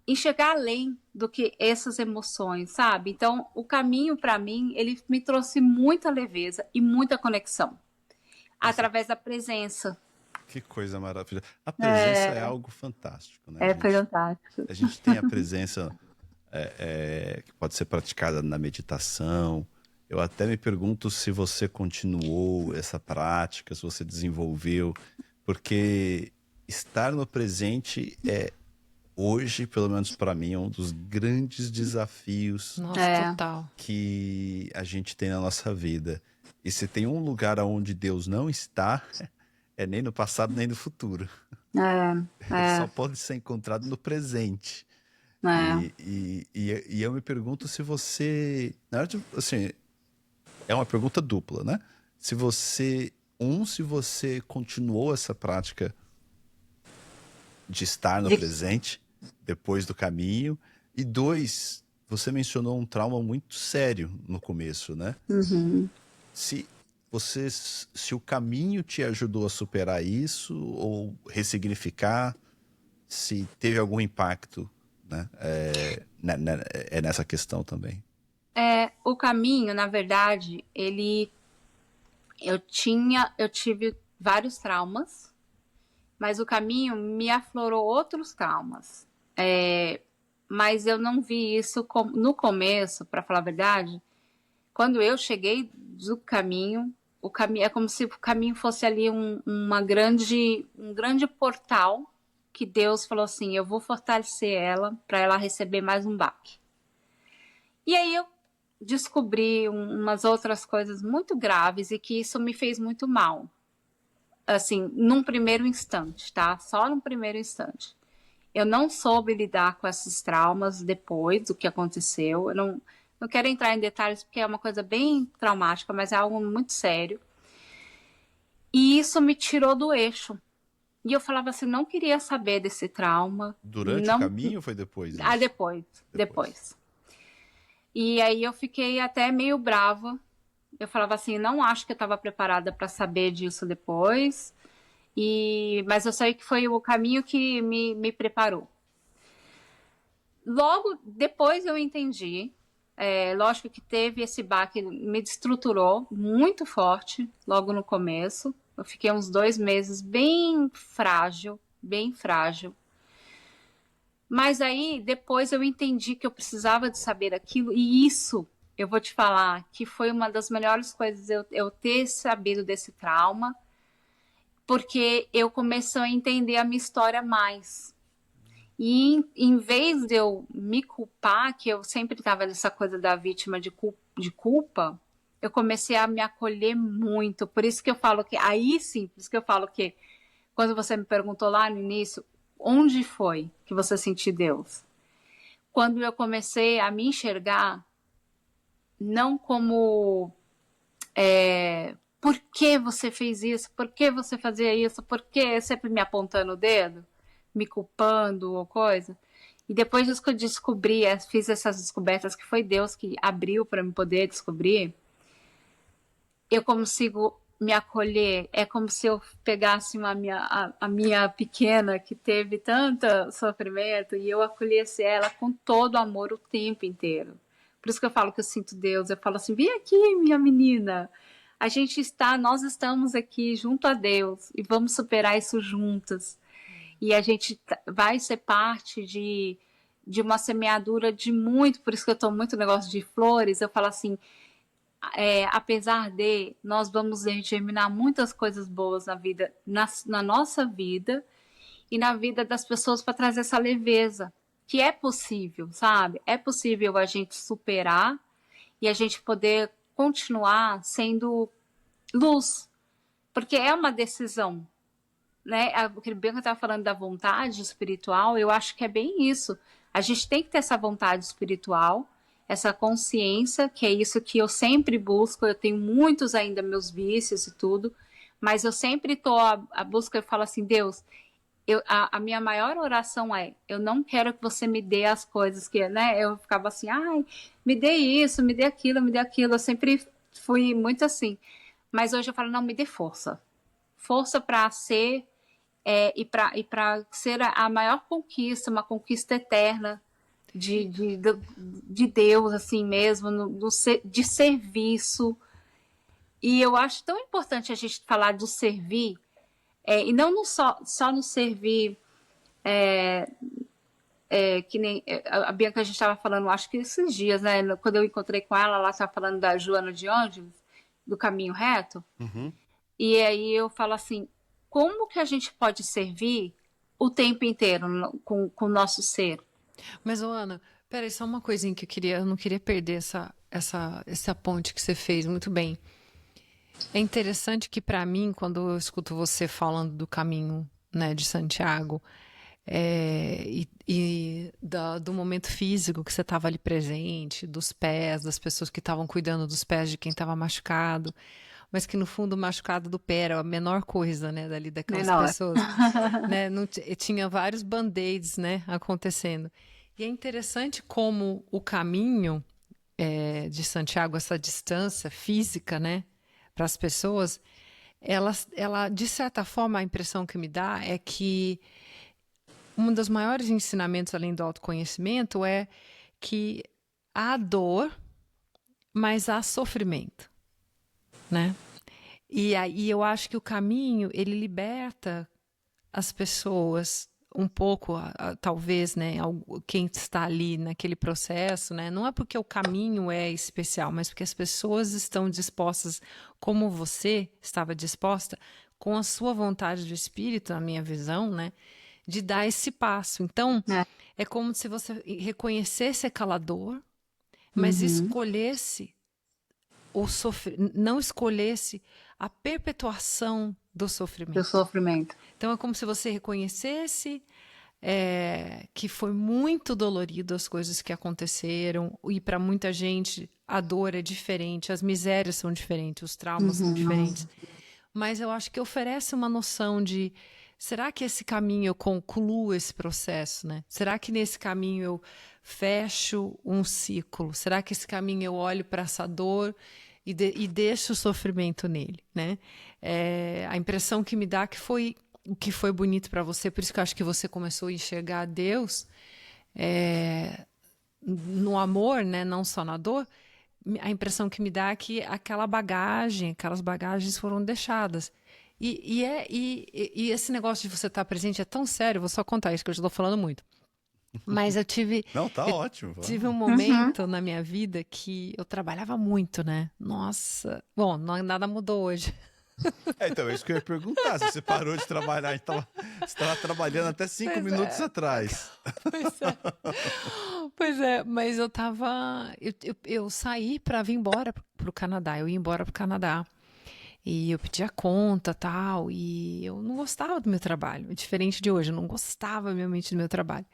enxergar além do que essas emoções, sabe? Então, o caminho, para mim, ele me trouxe muita leveza e muita conexão. Através da presença. Que coisa maravilhosa. A presença é algo fantástico, né? Fantástico. A gente tem a presença que pode ser praticada na meditação. Eu até me pergunto se você continuou essa prática, se você desenvolveu, porque estar no presente hoje, pelo menos para mim, é um dos grandes desafios total. que a gente tem na nossa vida. E se tem um lugar onde Deus não está, é nem no passado, nem no futuro. Só pode ser encontrado no presente. E eu me pergunto se você... Na verdade, assim, é uma pergunta dupla, né? Se você continuou essa prática de estar no presente depois do caminho, e 2, você mencionou um trauma muito sério no começo, né? Uhum. Se o caminho te ajudou a superar isso ou ressignificar, se teve algum impacto, né? Nessa questão também. O caminho, na verdade, eu tive vários traumas, mas o caminho me aflorou outros traumas. Mas eu não vi isso no começo, para falar a verdade. Quando eu cheguei do caminho, é como se o caminho fosse ali um grande portal que Deus falou assim, eu vou fortalecer ela para ela receber mais um baque. E aí eu descobri umas outras coisas muito graves e que isso me fez muito mal. Assim, num primeiro instante, tá? Só num primeiro instante. Eu não soube lidar com esses traumas depois do que aconteceu. Não quero entrar em detalhes porque é uma coisa bem traumática, mas é algo muito sério. E isso me tirou do eixo. E eu falava assim, não queria saber desse trauma. Durante o Não. caminho ou foi depois Ah, isso? depois. E aí eu fiquei até meio brava. Eu falava assim, não acho que eu estava preparada para saber disso depois. Mas eu sei que foi o caminho que me preparou. Logo depois eu entendi. Lógico que teve esse baque, me destruturou muito forte logo no começo. Eu fiquei uns 2 meses bem frágil, bem frágil. Mas aí depois eu entendi que eu precisava de saber aquilo, e isso eu vou te falar que foi uma das melhores coisas eu ter sabido desse trauma, porque eu comecei a entender a minha história mais. E em vez de eu me culpar, que eu sempre estava nessa coisa da vítima de culpa, eu comecei a me acolher muito. Por isso que eu falo que, aí sim, por isso que eu falo que, quando você me perguntou lá no início, onde foi que você sentiu Deus? Quando eu comecei a me enxergar, não como por que você fez isso? Por que você fazia isso? Por que sempre me apontando o dedo? Me culpando ou coisa? E depois disso que eu descobri, fiz essas descobertas que foi Deus que abriu para eu poder descobrir, eu consigo me acolher. É como se eu pegasse a minha pequena que teve tanto sofrimento e eu acolhesse ela com todo amor o tempo inteiro. Por isso que eu falo que eu sinto Deus. Eu falo assim, vem aqui, minha menina. Nós estamos aqui junto a Deus e vamos superar isso juntas. E a gente vai ser parte de uma semeadura de muito, por isso que eu estou muito no negócio de flores, eu falo assim, apesar de, nós vamos germinar muitas coisas boas na vida, na nossa vida e na vida das pessoas para trazer essa leveza, que é possível, sabe? É possível a gente superar e a gente poder continuar sendo luz, porque é uma decisão, né? O que o Bianca estava falando da vontade espiritual, eu acho que é bem isso. A gente tem que ter essa vontade espiritual, essa consciência, que é isso que eu sempre busco. Eu tenho muitos ainda meus vícios e tudo, mas eu sempre estou à busca. Eu falo assim, Deus, a minha maior oração é, eu não quero que você me dê as coisas que, né? Eu ficava assim, ai, me dê isso, me dê aquilo, me dê aquilo. Eu sempre fui muito assim. Mas hoje eu falo, não, me dê força. Força para ser e para ser a maior conquista, uma conquista eterna de Deus, assim mesmo, de serviço. E eu acho tão importante a gente falar do servir, e não só no servir, que nem a Bianca, a gente estava falando, acho que esses dias, né? Quando eu encontrei com ela estava falando da Joana de Ângeles, do Caminho Reto. Uhum. E aí eu falo assim, como que a gente pode servir o tempo inteiro com o nosso ser? Mas, ô, Ana, peraí, só uma coisinha que eu não queria perder essa ponte que você fez muito bem. É interessante que, para mim, quando eu escuto você falando do caminho, né, de Santiago, do momento físico que você estava ali presente, dos pés, das pessoas que estavam cuidando dos pés de quem estava machucado, mas que no fundo o machucado do pé era a menor coisa, né, dali daquelas Menor. pessoas, né, tinha vários band-aids, né, acontecendo. E é interessante como o caminho de Santiago, essa distância física, né, para as pessoas, ela, de certa forma, a impressão que me dá é que um dos maiores ensinamentos, além do autoconhecimento, é que há dor, mas há sofrimento, né? E aí eu acho que o caminho, ele liberta as pessoas um pouco, talvez, né, quem está ali naquele processo, né? Não é porque o caminho é especial, mas porque as pessoas estão dispostas, como você estava disposta, com a sua vontade do espírito, na minha visão, né, de dar esse passo. Então, é como se você reconhecesse aquela dor, mas escolhesse não escolhesse a perpetuação do sofrimento. Do sofrimento. Então é como se você reconhecesse que foi muito dolorido as coisas que aconteceram, e para muita gente a dor é diferente, as misérias são diferentes, os traumas são diferentes. Mas eu acho que oferece uma noção de, será que esse caminho eu concluo esse processo, né? Será que nesse caminho eu fecho um ciclo? Será que esse caminho eu olho para essa dor e deixo o sofrimento nele, né? A impressão que me dá que foi o que foi bonito para você, por isso que eu acho que você começou a enxergar Deus no amor, né? Não só na dor. A impressão que me dá é que aquelas bagagens foram deixadas. E esse negócio de você estar presente é tão sério, vou só contar isso, que eu já estou falando muito. Mas Não, tá ótimo. Tive um momento na minha vida que eu trabalhava muito, né? Nossa. Bom, nada mudou hoje. Então, é isso que eu ia perguntar. Se você parou de trabalhar, você estava trabalhando até 5 minutos atrás. Pois é, mas eu saí para vir embora pro Canadá. Eu ia embora pro Canadá. E eu pedi a conta, tal, e eu não gostava do meu trabalho. Diferente de hoje, eu não gostava realmente do meu trabalho.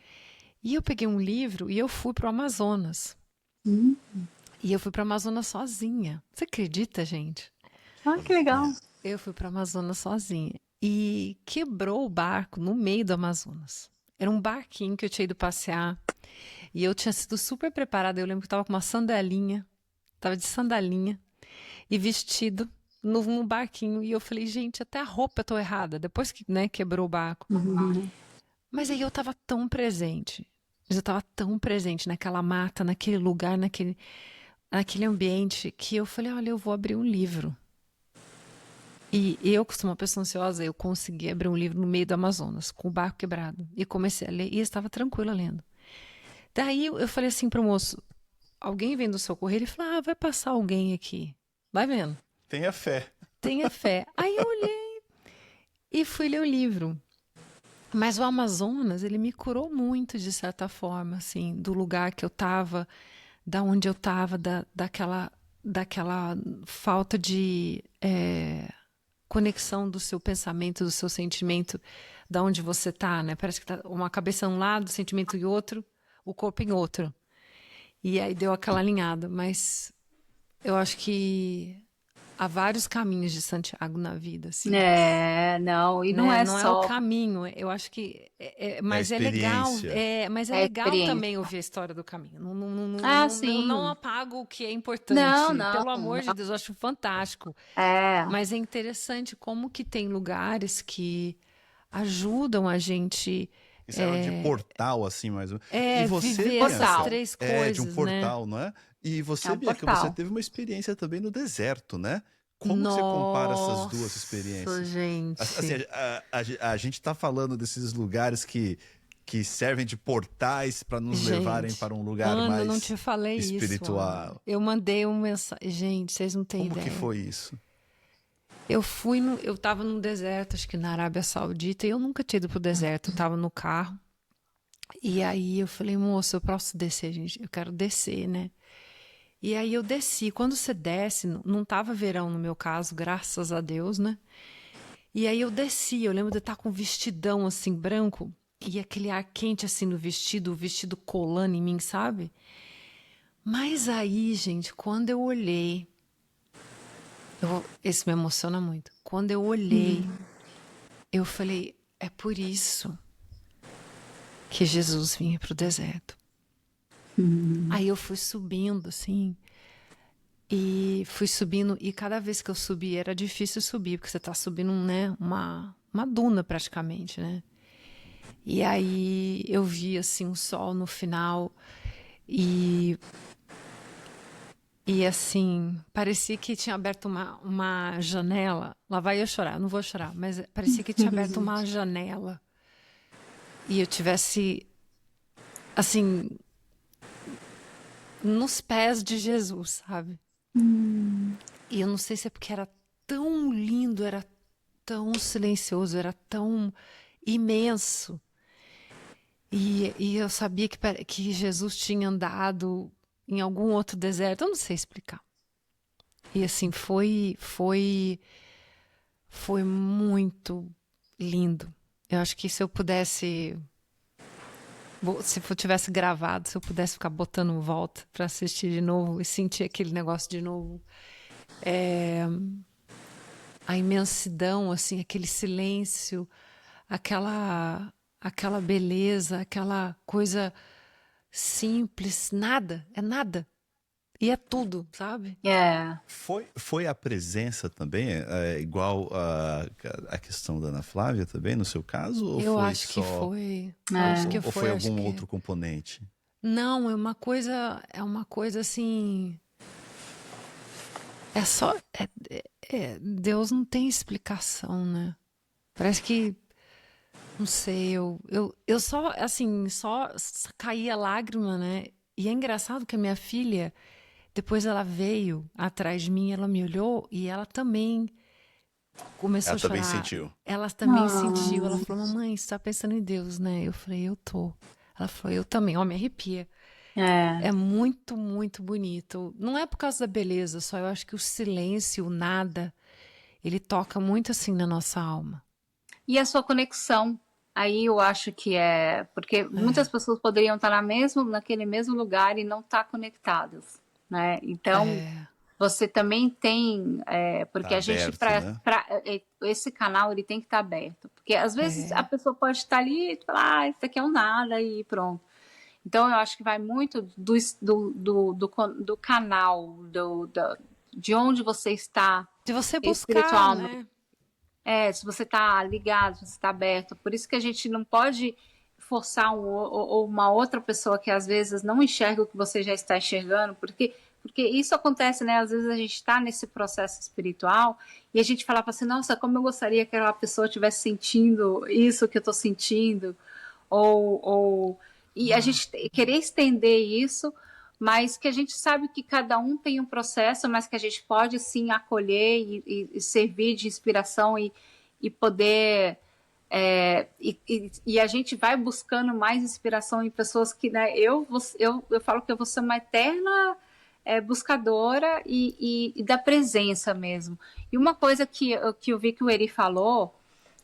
E eu peguei um livro e eu fui pro Amazonas. E eu fui pro Amazonas sozinha. Você acredita, gente? Ah, que legal. Eu fui pro Amazonas sozinha. E quebrou o barco no meio do Amazonas. Era um barquinho que eu tinha ido passear. E eu tinha sido super preparada. Eu lembro que eu tava com uma sandalinha. Tava de sandalinha. E vestido no barquinho. E eu falei, gente, até a roupa eu tô errada. Depois que, né, quebrou o barco. Mas aí eu tava tão presente. Eu tava tão presente naquela mata, naquele lugar, naquele ambiente, que eu falei, olha, eu vou abrir um livro. E eu, que sou uma pessoa ansiosa, eu consegui abrir um livro no meio do Amazonas, com o barco quebrado. E comecei a ler, e eu estava tranquila lendo. Daí eu falei assim pro moço, alguém vem do socorrer? Ele falou, vai passar alguém aqui. Vai vendo. Tenha fé. Tenha fé. Aí eu olhei e fui ler o livro. Mas o Amazonas, ele me curou muito, de certa forma, assim, do lugar que eu estava, da onde eu estava, daquela falta de conexão do seu pensamento, do seu sentimento, da onde você está, né? Parece que tá uma cabeça em um lado, o sentimento em outro, o corpo em outro. E aí deu aquela alinhada, mas eu acho que há vários caminhos de Santiago na vida, assim. Não, e Né? não é Não é só o caminho, eu acho que mas é legal, mas é a legal experiência. também ouvir a história do caminho. Ah, Eu sim. não apago o que é importante. Não, Pelo amor de Deus, eu acho fantástico. Mas é interessante como que tem lugares que ajudam a gente Isso era de portal, assim, mais ou menos. E você, viver Bianca, essas três coisas, de um portal, não é? E você, Bianca, você teve uma experiência também no deserto, né? Como que você compara essas duas experiências? Gente. Assim, a gente está falando desses lugares que servem de portais para nos levarem para um lugar mais eu não te falei espiritual. Isso, eu mandei uma mensagem. Gente, vocês não têm ideia. Como que foi isso? Eu tava num deserto, acho que na Arábia Saudita, e eu nunca tinha ido pro deserto, eu tava no carro. E aí eu falei, moço, eu posso descer, gente? Eu quero descer, né? E aí eu desci. Quando você desce, não tava verão no meu caso, graças a Deus, né? E aí eu desci, eu lembro de estar com um vestidão assim, branco, e aquele ar quente assim no vestido, o vestido colando em mim, sabe? Mas aí, gente, quando eu olhei, isso me emociona muito. Quando eu olhei, eu falei, é por isso que Jesus vinha pro deserto. Aí eu fui subindo, assim, e fui subindo, e cada vez que eu subi, era difícil subir, porque você tá subindo, né, uma duna praticamente, né? E aí eu vi, assim, o sol no final, e assim, parecia que tinha aberto uma janela, lá vai eu chorar, não vou chorar, mas parecia que tinha aberto uma janela, e eu tivesse, assim, nos pés de Jesus, sabe? E eu não sei se é porque era tão lindo, era tão silencioso, era tão imenso. E eu sabia que Jesus tinha andado em algum outro deserto, eu não sei explicar. E assim, foi muito lindo. Eu acho que se eu pudesse Se eu tivesse gravado, se eu pudesse ficar botando volta para assistir de novo e sentir aquele negócio de novo. A imensidão, assim, aquele silêncio, aquela beleza, aquela coisa simples, nada, é nada. E é tudo, sabe? Foi a presença também, igual a questão da Ana Flávia também, no seu caso? Ou Eu foi acho que só... foi. Ou foi algum outro componente? Não, é uma coisa assim. É só. Deus não tem explicação, né? Parece que. Não sei, eu só, assim, só caía lágrima, né? E é engraçado que a minha filha, depois ela veio atrás de mim, ela me olhou e ela também começou a chorar. Ela também sentiu. Ela também sentiu. Ela falou, mamãe, você tá pensando em Deus, né? Eu falei, eu tô. Ela falou, eu também. Ó, me arrepia. É muito, muito bonito. Não é por causa da beleza só, eu acho que o silêncio, o nada, ele toca muito assim na nossa alma. E a sua conexão, aí eu acho que porque muitas pessoas poderiam estar naquele mesmo lugar e não estar conectadas, né? Então, você também tem, porque Tá a gente, aberto, né? esse canal, ele tem que estar aberto, porque às vezes a pessoa pode estar ali e falar, isso aqui é um nada e pronto. Então, eu acho que vai muito do canal, de onde você está. De você buscar, né? Se você está ligado, se você está aberto. Por isso que a gente não pode forçar ou uma outra pessoa que às vezes não enxerga o que você já está enxergando, porque isso acontece, né? Às vezes a gente está nesse processo espiritual e a gente fala assim, nossa, como eu gostaria que aquela pessoa estivesse sentindo isso que eu estou sentindo, e a gente querer estender isso, mas que a gente sabe que cada um tem um processo, mas que a gente pode sim acolher e servir de inspiração e poder... E a gente vai buscando mais inspiração em pessoas que, né, eu falo que eu vou ser uma eterna buscadora e da presença mesmo. E uma coisa que eu vi que o Eri falou,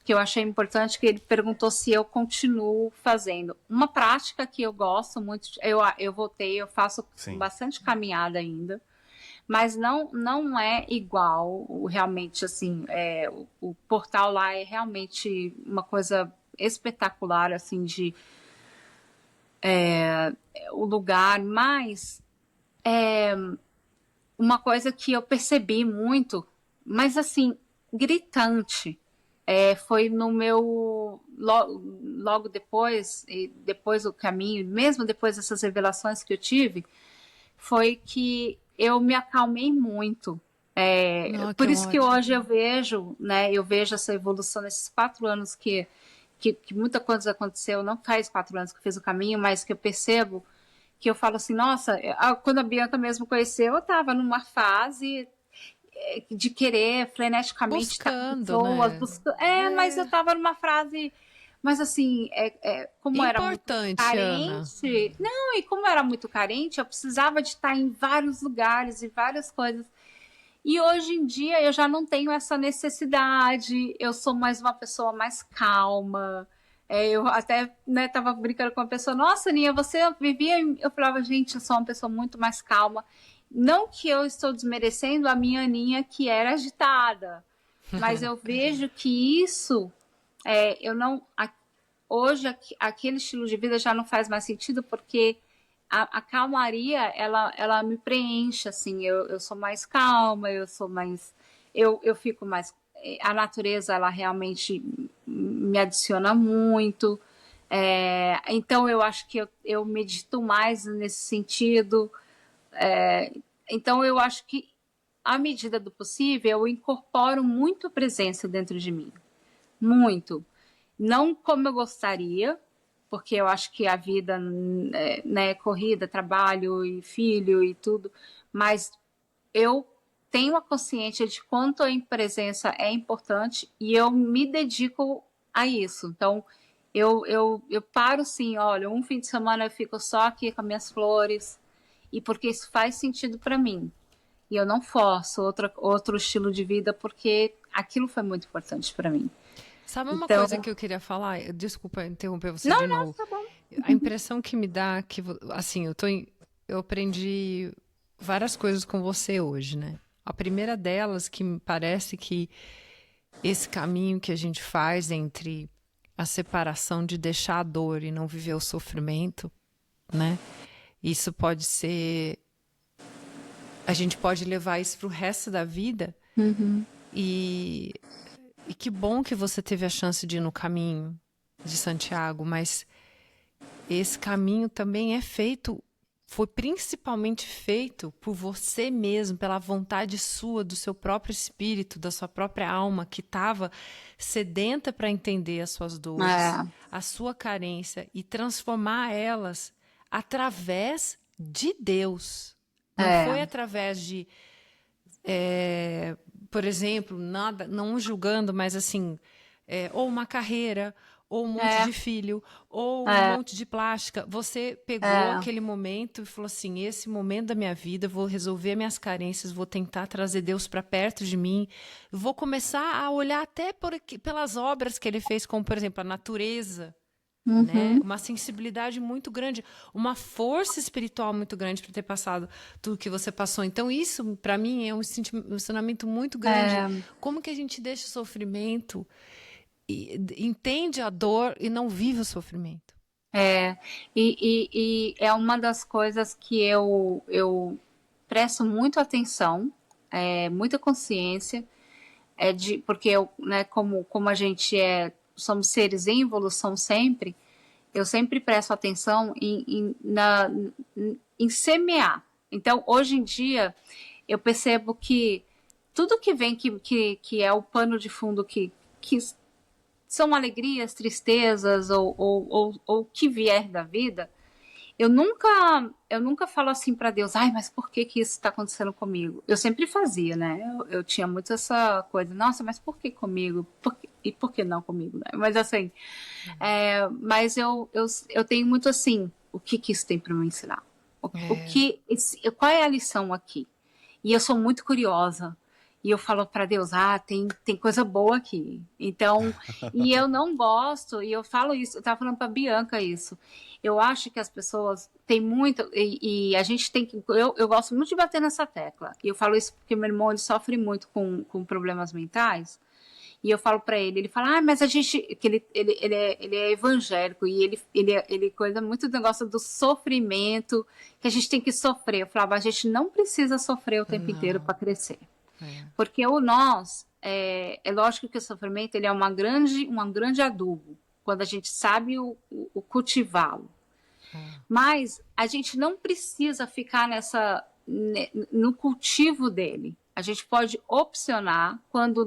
que eu achei importante, que ele perguntou se eu continuo fazendo. Uma prática que eu gosto muito, eu faço bastante caminhada ainda, mas não é igual, realmente, assim, o portal lá é realmente uma coisa espetacular, assim, o lugar, mas uma coisa que eu percebi muito, mas assim, gritante, foi no meu, logo depois do caminho, mesmo depois dessas revelações que eu tive, foi que eu me acalmei muito. Por isso que hoje eu vejo, né, essa evolução nesses 4 anos que muita coisa aconteceu, não faz 4 anos que eu fiz o caminho, mas que eu percebo, que eu falo assim, nossa, quando a Bianca mesmo conheceu, eu estava numa fase de querer freneticamente buscando, pessoas, né? mas eu estava numa frase, mas assim, como era muito carente, Ana. não, e como era muito carente, eu precisava de estar em vários lugares e várias coisas. E hoje em dia eu já não tenho essa necessidade, eu sou mais uma pessoa mais calma. Eu até estava brincando com uma pessoa, nossa, Aninha, você vivia... Eu falava, gente, eu sou uma pessoa muito mais calma. Não que eu estou desmerecendo a minha Aninha, que era agitada, mas eu vejo que isso, eu não... Hoje, aquele estilo de vida já não faz mais sentido, porque a calmaria, ela me preenche, assim, eu sou mais calma, eu sou mais... Eu fico mais... A natureza, ela realmente me adiciona muito. Então, eu acho que eu medito mais nesse sentido. Então, eu acho que, à medida do possível, eu incorporo muito a presença dentro de mim. Muito. Não como eu gostaria, porque eu acho que a vida, né, corrida, trabalho e filho e tudo, mas eu tenho a consciência de quanto a presença é importante e eu me dedico a isso. Então, eu paro sim, olha, um fim de semana eu fico só aqui com as minhas flores, e porque isso faz sentido para mim. E eu não forço outro estilo de vida, porque aquilo foi muito importante para mim. Sabe uma coisa que eu queria falar? Desculpa interromper você de novo. Não, tá bom. A impressão que me dá que, assim, eu aprendi várias coisas com você hoje, né? A primeira delas que me parece que esse caminho que a gente faz entre a separação de deixar a dor e não viver o sofrimento, né? Isso pode ser... A gente pode levar isso para o resto da vida. E que bom que você teve a chance de ir no caminho de Santiago, mas esse caminho também foi principalmente feito por você mesmo, pela vontade sua, do seu próprio espírito, da sua própria alma, que estava sedenta para entender as suas dores, a sua carência e transformar elas através de Deus. Não foi através de, por exemplo, nada, não julgando, mas assim, ou uma carreira, ou um monte de filho, ou um monte de plástica. Você pegou aquele momento e falou assim, esse momento da minha vida, vou resolver minhas carências, vou tentar trazer Deus para perto de mim, vou começar a olhar até pelas obras que ele fez, como, por exemplo, a natureza, né? Uma sensibilidade muito grande, uma força espiritual muito grande para ter passado tudo que você passou. Então, isso, para mim, é um ensinamento muito grande. Como que a gente deixa o sofrimento... entende a dor e não vive o sofrimento. E é uma das coisas que eu presto muito atenção, muita consciência, porque né, como a gente somos seres em evolução sempre, eu sempre presto atenção em semear. Então, hoje em dia, eu percebo que tudo que vem, que é o pano de fundo que são alegrias, tristezas ou que vier da vida, eu nunca falo assim para Deus, ai, mas por que isso está acontecendo comigo? Eu sempre fazia, né? Eu tinha muito essa coisa, nossa, mas por que comigo? E por que não comigo, né? Mas assim, mas eu tenho muito assim, o que isso tem para me ensinar? Qual é a lição aqui? E eu sou muito curiosa. E eu falo para Deus, tem coisa boa aqui. Então, e eu não gosto, e eu falo isso, eu estava falando para Bianca isso. Eu acho que as pessoas têm muito, e a gente tem que, eu gosto muito de bater nessa tecla. E eu falo isso porque meu irmão, ele sofre muito com problemas mentais. E eu falo para ele fala, mas a gente, que ele é evangélico, e ele coisa muito do negócio do sofrimento, que a gente tem que sofrer. Eu falava, a gente não precisa sofrer o tempo inteiro para crescer. Porque é lógico que o sofrimento ele é um grande adubo, quando a gente sabe o cultivá-lo. Mas a gente não precisa ficar no cultivo dele. A gente pode opcionar quando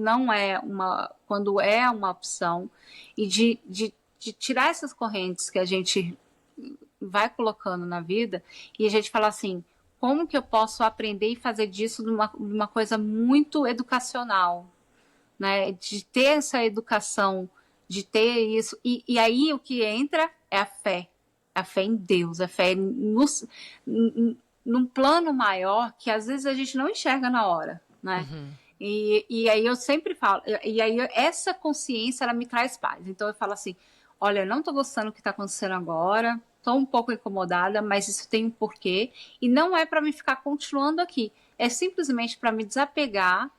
é uma opção, e de tirar essas correntes que a gente vai colocando na vida, e a gente fala assim, como que eu posso aprender e fazer disso uma coisa muito educacional, né? De ter essa educação, de ter isso. E aí o que entra é a fé em Deus, a fé num plano maior que às vezes a gente não enxerga na hora, né? E aí eu sempre falo, e aí essa consciência, ela me traz paz. Então eu falo assim, olha, eu não estou gostando do que está acontecendo agora, estou um pouco incomodada, mas isso tem um porquê, e não é para me ficar continuando aqui, é simplesmente para me desapegar,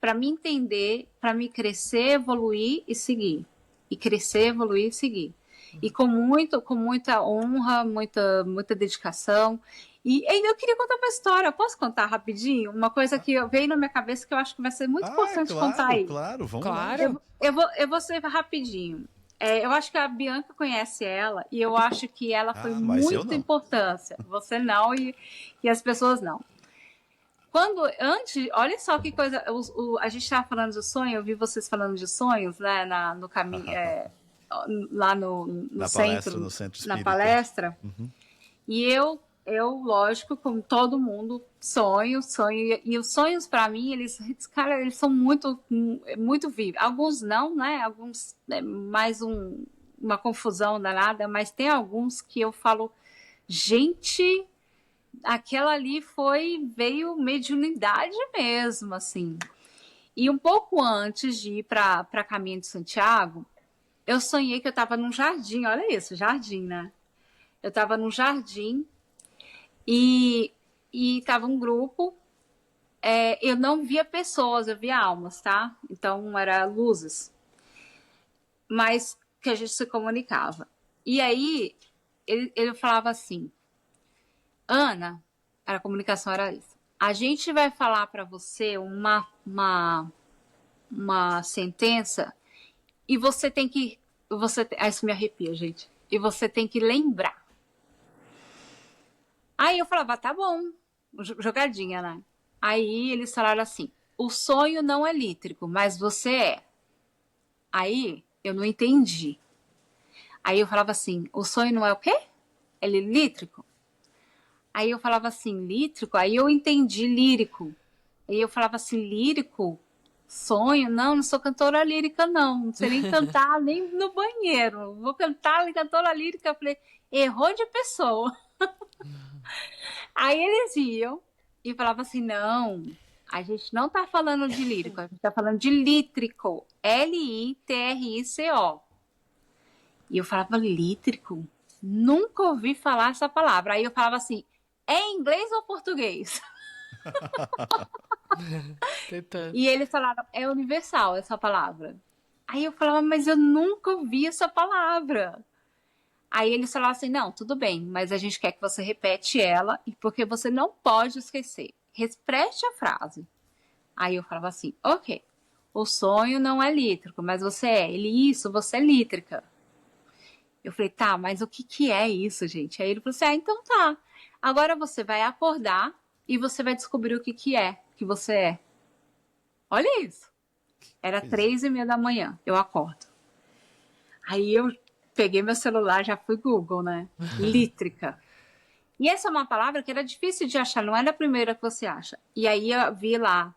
para me entender, para me crescer, evoluir e seguir. E crescer, evoluir e seguir. E com muita honra, muita dedicação. E ainda eu queria contar uma história. Eu posso contar rapidinho? Uma coisa que veio na minha cabeça que eu acho que vai ser muito importante contar aí. Claro, vamos lá. Eu vou ser rapidinho. Eu acho que a Bianca conhece ela, e eu acho que ela foi muito importância. Você não, e as pessoas não. Olha só que coisa, a gente estava falando de sonho, eu vi vocês falando de sonhos, né, no caminho, lá no centro, na palestra, e eu, lógico, como todo mundo, sonho, e os sonhos para mim, eles são muito vivos. Alguns não, né? Alguns é mais uma confusão danada, mas tem alguns que eu falo, gente, aquela ali veio mediunidade mesmo, assim. E um pouco antes de ir para Caminho de Santiago, eu sonhei que eu estava num jardim, olha isso, jardim, né? Eu estava num jardim e estava um grupo. Eu não via pessoas, eu via almas, tá? Então era luzes, mas que a gente se comunicava. E aí ele falava assim, Ana, a comunicação era isso. A gente vai falar para você uma sentença e você tem que. Isso me arrepia, gente. E você tem que lembrar. Aí eu falava, tá bom, jogadinha, né? Aí eles falaram assim: o sonho não é lítrico, mas você é. Aí eu não entendi. Aí eu falava assim: o sonho não é o quê? Ele é lítrico? Aí eu falava assim: lítrico? Aí eu entendi lírico. Aí eu falava assim: lírico? Sonho? Não sou cantora lírica, não. Não sei nem cantar, nem no banheiro. Vou cantar cantora lírica. Eu falei: errou de pessoa. Aí eles iam e falavam assim: não, a gente não tá falando de lírico, a gente tá falando de lítrico. Litrico. E eu falava: lítrico? Nunca ouvi falar essa palavra. Aí eu falava assim: é inglês ou português? E eles falaram: é universal essa palavra. Aí eu falava: mas eu nunca ouvi essa palavra. Aí eles falaram assim: não, tudo bem, mas a gente quer que você repete ela, porque você não pode esquecer. Repete a frase. Aí eu falava assim: ok, o sonho não é lítrico, mas você é. Isso, você é lítrica. Eu falei: tá, mas o que é isso, gente? Aí ele falou assim: então tá, agora você vai acordar e você vai descobrir o que é que você é. Olha isso. Era 3:30 da manhã, eu acordo. Aí eu peguei meu celular, já fui Google, né? Lítrica. E essa é uma palavra que era difícil de achar, não era a primeira que você acha. E aí eu vi lá,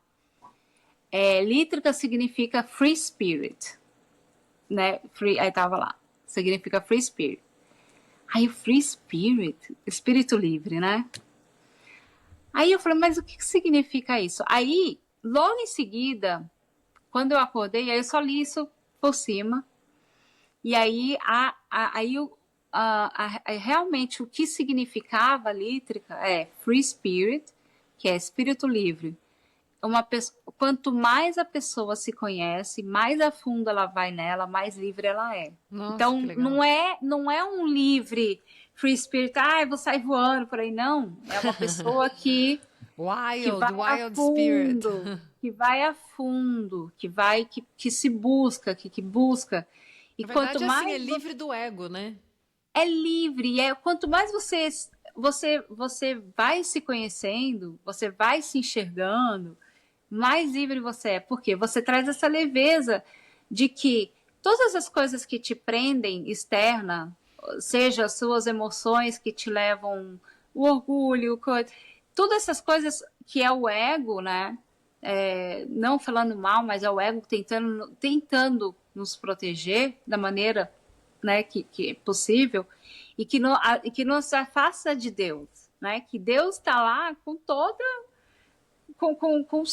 lítrica significa free spirit, né? Aí tava lá, significa free spirit. Aí o free spirit, espírito livre, né? Aí eu falei: mas o que significa isso? Aí, logo em seguida, quando eu acordei, aí eu só li isso por cima. E aí, realmente o que significava lítrica é free spirit, que é espírito livre. Quanto mais a pessoa se conhece, mais a fundo ela vai nela, mais livre ela é. Nossa, então, que legal. não é um livre free spirit, eu vou sair voando por aí, não. É uma pessoa que vai wild a fundo, spirit. que vai a fundo, que se busca, que busca. E Na verdade, quanto mais assim, é livre do ego, né? é livre, quanto mais você vai se conhecendo, você vai se enxergando, mais livre você é. Porque você traz essa leveza de que todas as coisas que te prendem externa, seja as suas emoções que te levam o orgulho, todas essas coisas que é o ego, né? Não falando mal, mas é o ego tentando nos proteger da maneira, né, que é possível, e que nos afasta de Deus, né? Que Deus está lá com com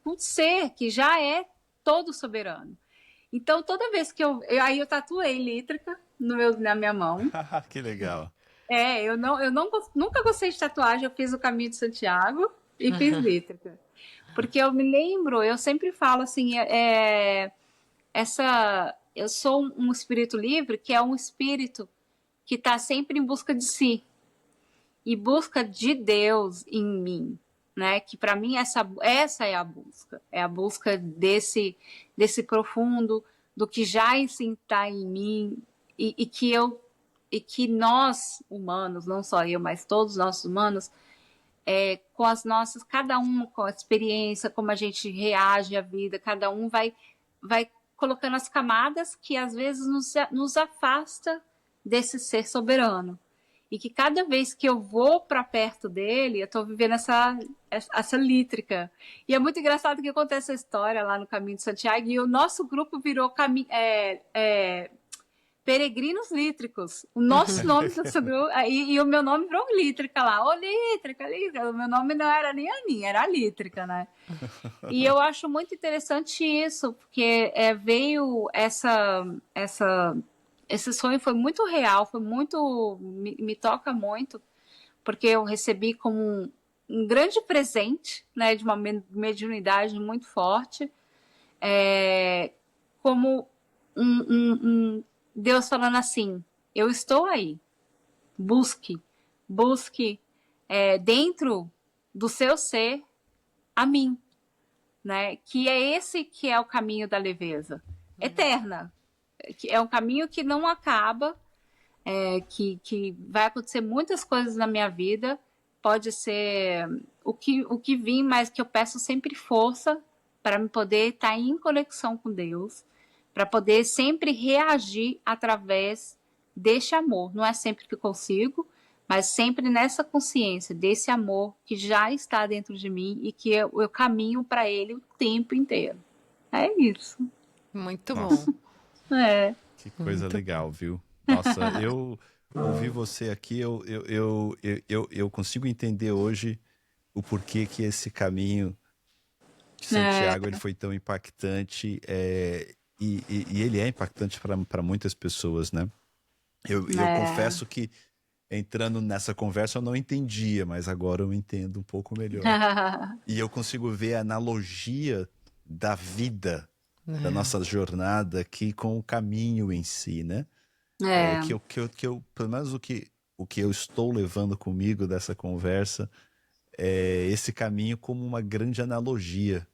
o ser que já é todo soberano. Então, toda vez que aí eu tatuei lítrica na minha mão. Que legal. Nunca gostei de tatuagem, eu fiz o Caminho de Santiago e fiz lítrica. Porque eu me lembro, eu sempre falo assim, eu sou um espírito livre, que é um espírito que está sempre em busca de si e busca de Deus em mim, né? Que para mim essa é a busca desse profundo, do que já está em mim e que nós humanos, não só eu, mas todos nós humanos, com as nossas, cada um com a experiência, como a gente reage à vida, cada um vai colocando as camadas que às vezes nos afasta desse ser soberano. E que cada vez que eu vou para perto dele, eu estou vivendo essa lítrica. E é muito engraçado que acontece essa história lá no Caminho de Santiago, e o nosso grupo virou Peregrinos Lítricos. O nosso nome do grupo, e o meu nome virou Lítrica lá. Ô, Lítrica. O meu nome não era nem Aninha, era Lítrica, né? E eu acho muito interessante isso, porque veio esse sonho foi muito real, foi muito, me toca muito, porque eu recebi como um grande presente, né, de uma mediunidade muito forte, como Deus falando assim, eu estou aí, busque dentro do seu ser a mim, né, que é esse que é o caminho da leveza, eterna, que é um caminho que não acaba, que vai acontecer muitas coisas na minha vida, pode ser o que vir, mas que eu peço sempre força para me poder estar em conexão com Deus, para poder sempre reagir através deste amor. Não é sempre que consigo, mas sempre nessa consciência desse amor que já está dentro de mim e que eu caminho para ele o tempo inteiro. É isso. Muito Nossa, bom. que coisa Muito legal, viu? Nossa, eu ouvi você aqui, eu consigo entender hoje o porquê que esse caminho de Santiago ele foi tão impactante, e ele é impactante para muitas pessoas, né? Eu confesso que entrando nessa conversa eu não entendia, mas agora eu entendo um pouco melhor. E eu consigo ver a analogia da vida, da nossa jornada aqui com o caminho em si, né? Pelo menos o que eu estou levando comigo dessa conversa é esse caminho como uma grande analogia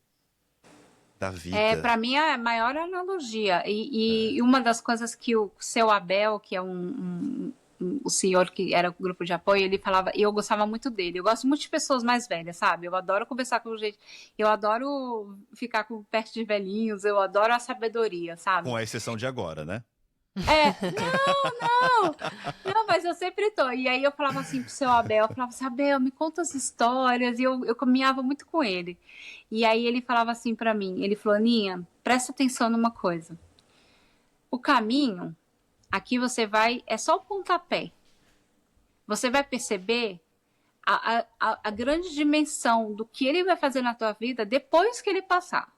da vida. Para mim é a maior analogia. E uma das coisas que o seu Abel, que é o senhor que era o grupo de apoio, ele falava, e eu gostava muito dele. Eu gosto muito de pessoas mais velhas, sabe? Eu adoro conversar com gente, eu adoro ficar perto de velhinhos, eu adoro a sabedoria, sabe? Com a exceção de agora, né? Não, mas eu sempre tô. E aí eu falava assim pro seu Abel, eu falava assim, Abel, me conta as histórias, e eu caminhava muito com ele. E aí ele falava assim pra mim, ele falou, Aninha, presta atenção numa coisa. O caminho, aqui você vai, é só o pontapé. Você vai perceber a grande dimensão do que ele vai fazer na tua vida depois que ele passar.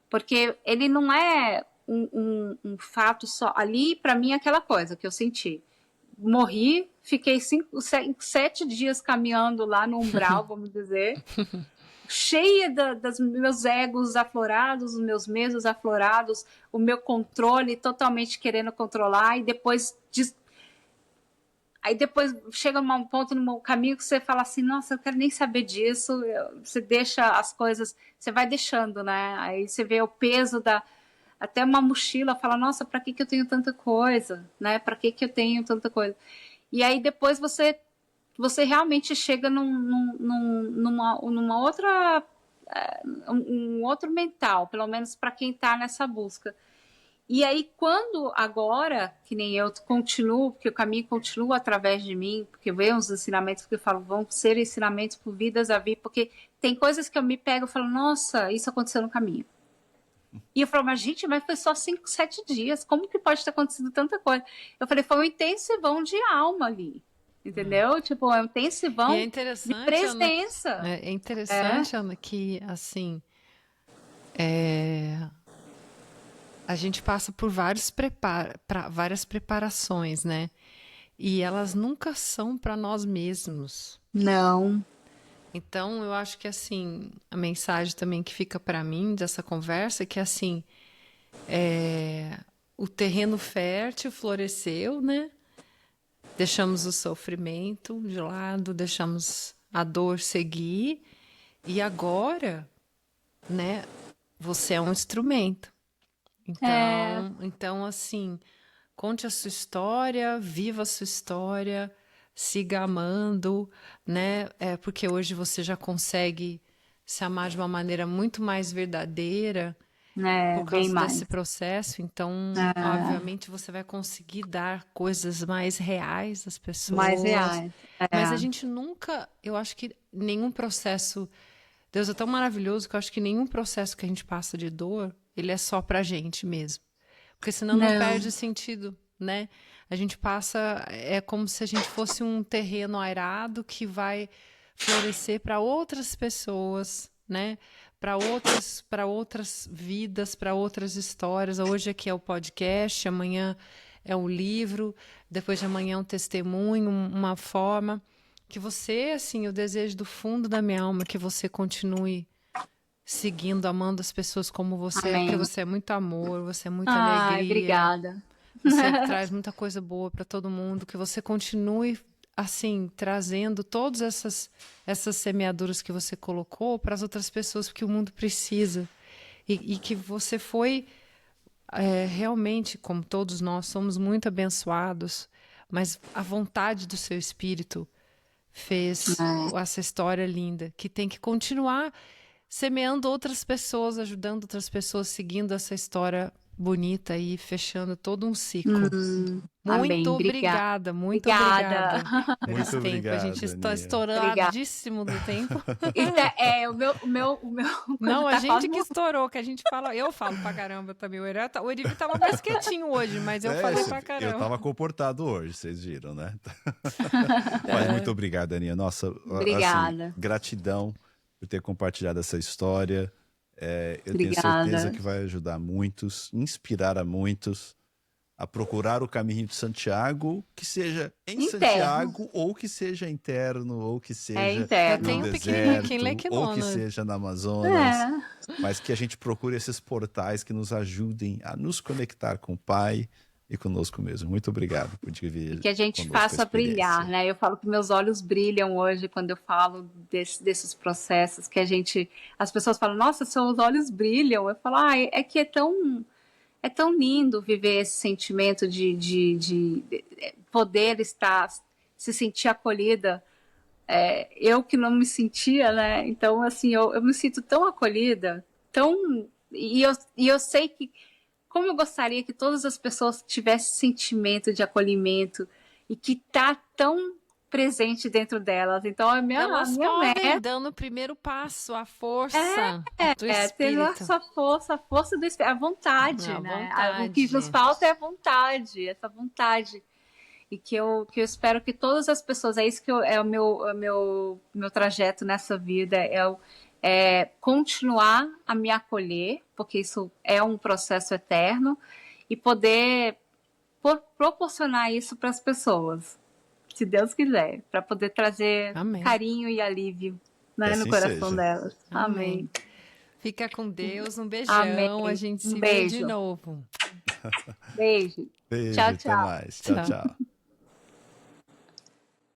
Porque ele não é um fato só. Ali, pra mim, é aquela coisa que eu senti. Morri, fiquei 7 dias caminhando lá no umbral, vamos dizer, cheia dos meus egos aflorados, os meus medos aflorados, o meu controle totalmente querendo controlar, e depois chega um ponto no caminho que você fala assim, nossa, eu quero nem saber disso, você deixa as coisas, você vai deixando, né? Aí você vê o peso até uma mochila, fala, nossa, pra que eu tenho tanta coisa, né? Pra que eu tenho tanta coisa? E aí depois você realmente chega numa outra, um outro mental, pelo menos para quem está nessa busca. E aí quando agora, que nem eu continuo, porque o caminho continua através de mim, porque eu vejo uns ensinamentos que eu falo, vão ser ensinamentos por vidas a vir, porque tem coisas que eu me pego e falo, nossa, isso aconteceu no caminho. E eu falo, mas gente, mas foi só 5, 7 dias, como que pode ter acontecido tanta coisa? Eu falei, foi um intensivão de alma ali, entendeu? Tipo, é um intensivão de presença. É interessante, Ana, que, assim, a gente passa por várias preparações, né? E elas nunca são para nós mesmos. Não. Então, eu acho que, assim, a mensagem também que fica para mim dessa conversa é que, assim, o terreno fértil floresceu, né? Deixamos o sofrimento de lado, deixamos a dor seguir, e agora, né, você é um instrumento. Então, assim, conte a sua história, viva a sua história, siga amando, né? Porque hoje você já consegue se amar de uma maneira muito mais verdadeira por causa desse processo. Então, obviamente, você vai conseguir dar coisas mais reais às pessoas. Mais reais. Mas a gente nunca, eu acho que nenhum processo, Deus é tão maravilhoso que eu acho que nenhum processo que a gente passa de dor, ele é só pra gente mesmo. Porque senão não perde o sentido, né? A gente passa, é como se a gente fosse um terreno airado que vai florescer para outras pessoas, né? Para outras vidas, para outras histórias. Hoje aqui é o podcast, amanhã é um livro, depois de amanhã é um testemunho, uma forma. Que você, assim, eu desejo do fundo da minha alma que você continue seguindo, amando as pessoas como você é, porque Amém. você é muito amor, você é muita Ai, alegria, obrigada. você traz muita coisa boa para todo mundo, que você continue, assim, trazendo todas essas semeaduras que você colocou para as outras pessoas, porque o mundo precisa. E que você foi, realmente, como todos nós, somos muito abençoados, mas a vontade do seu espírito fez essa história linda, que tem que continuar semeando outras pessoas, ajudando outras pessoas, seguindo essa história bonita e fechando todo um ciclo. Amém. Muito Obrigada. muito Obrigada. obrigada por Muito esse tempo. A gente obrigado, está Aninha. Obrigada. estouradíssimo do tempo. Isso o meu Não, coisa a tá gente quase que estourou, que a gente fala. Eu falo pra caramba também. O Edivi tava mais quietinho hoje, mas eu falei pra Eu caramba. tava comportado hoje, vocês viram, né? Mas muito obrigado, Aninha. Nossa, assim, Obrigada. gratidão por ter compartilhado essa história. Eu tenho Obrigada. certeza que vai ajudar muitos, inspirar a muitos a procurar o caminho de Santiago, que seja em Interno. Santiago, ou que seja interno, ou que seja interno. Eu tenho no um pequenininho aqui em deserto, ou que Lequinona. seja na Amazonas. É. Mas que a gente procure esses portais que nos ajudem a nos conectar com o Pai e conosco mesmo. Muito obrigado por dividir Que a gente conosco a faça brilhar, experiência. né? Eu falo que meus olhos brilham hoje quando eu falo desses processos, que as pessoas falam, nossa, seus olhos brilham. Eu falo, é que é tão lindo viver esse sentimento de poder se sentir acolhida. Eu que não me sentia, né? Então, assim, eu me sinto tão acolhida, e eu sei que como eu gostaria que todas as pessoas tivessem sentimento de acolhimento e que tá tão presente dentro delas. Então, Elas minha podem, meta dando o primeiro passo, a força do é ter espírito. essa força, a força do espírito, a vontade, A né? vontade. O que nos falta é a vontade, essa vontade. E que eu espero que todas as pessoas, é isso que é o meu trajeto nessa vida, é continuar a me acolher, porque isso é um processo eterno, e poder proporcionar isso para as pessoas, se Deus quiser, para poder trazer Amém. carinho e alívio, né, Que no assim coração seja. delas. Amém. Amém. Fica com Deus, um beijão. Amém. A gente se vê Beijo. de novo. Beijo. Beijo, Tchau, até tchau. mais. Tchau, Tchau. tchau.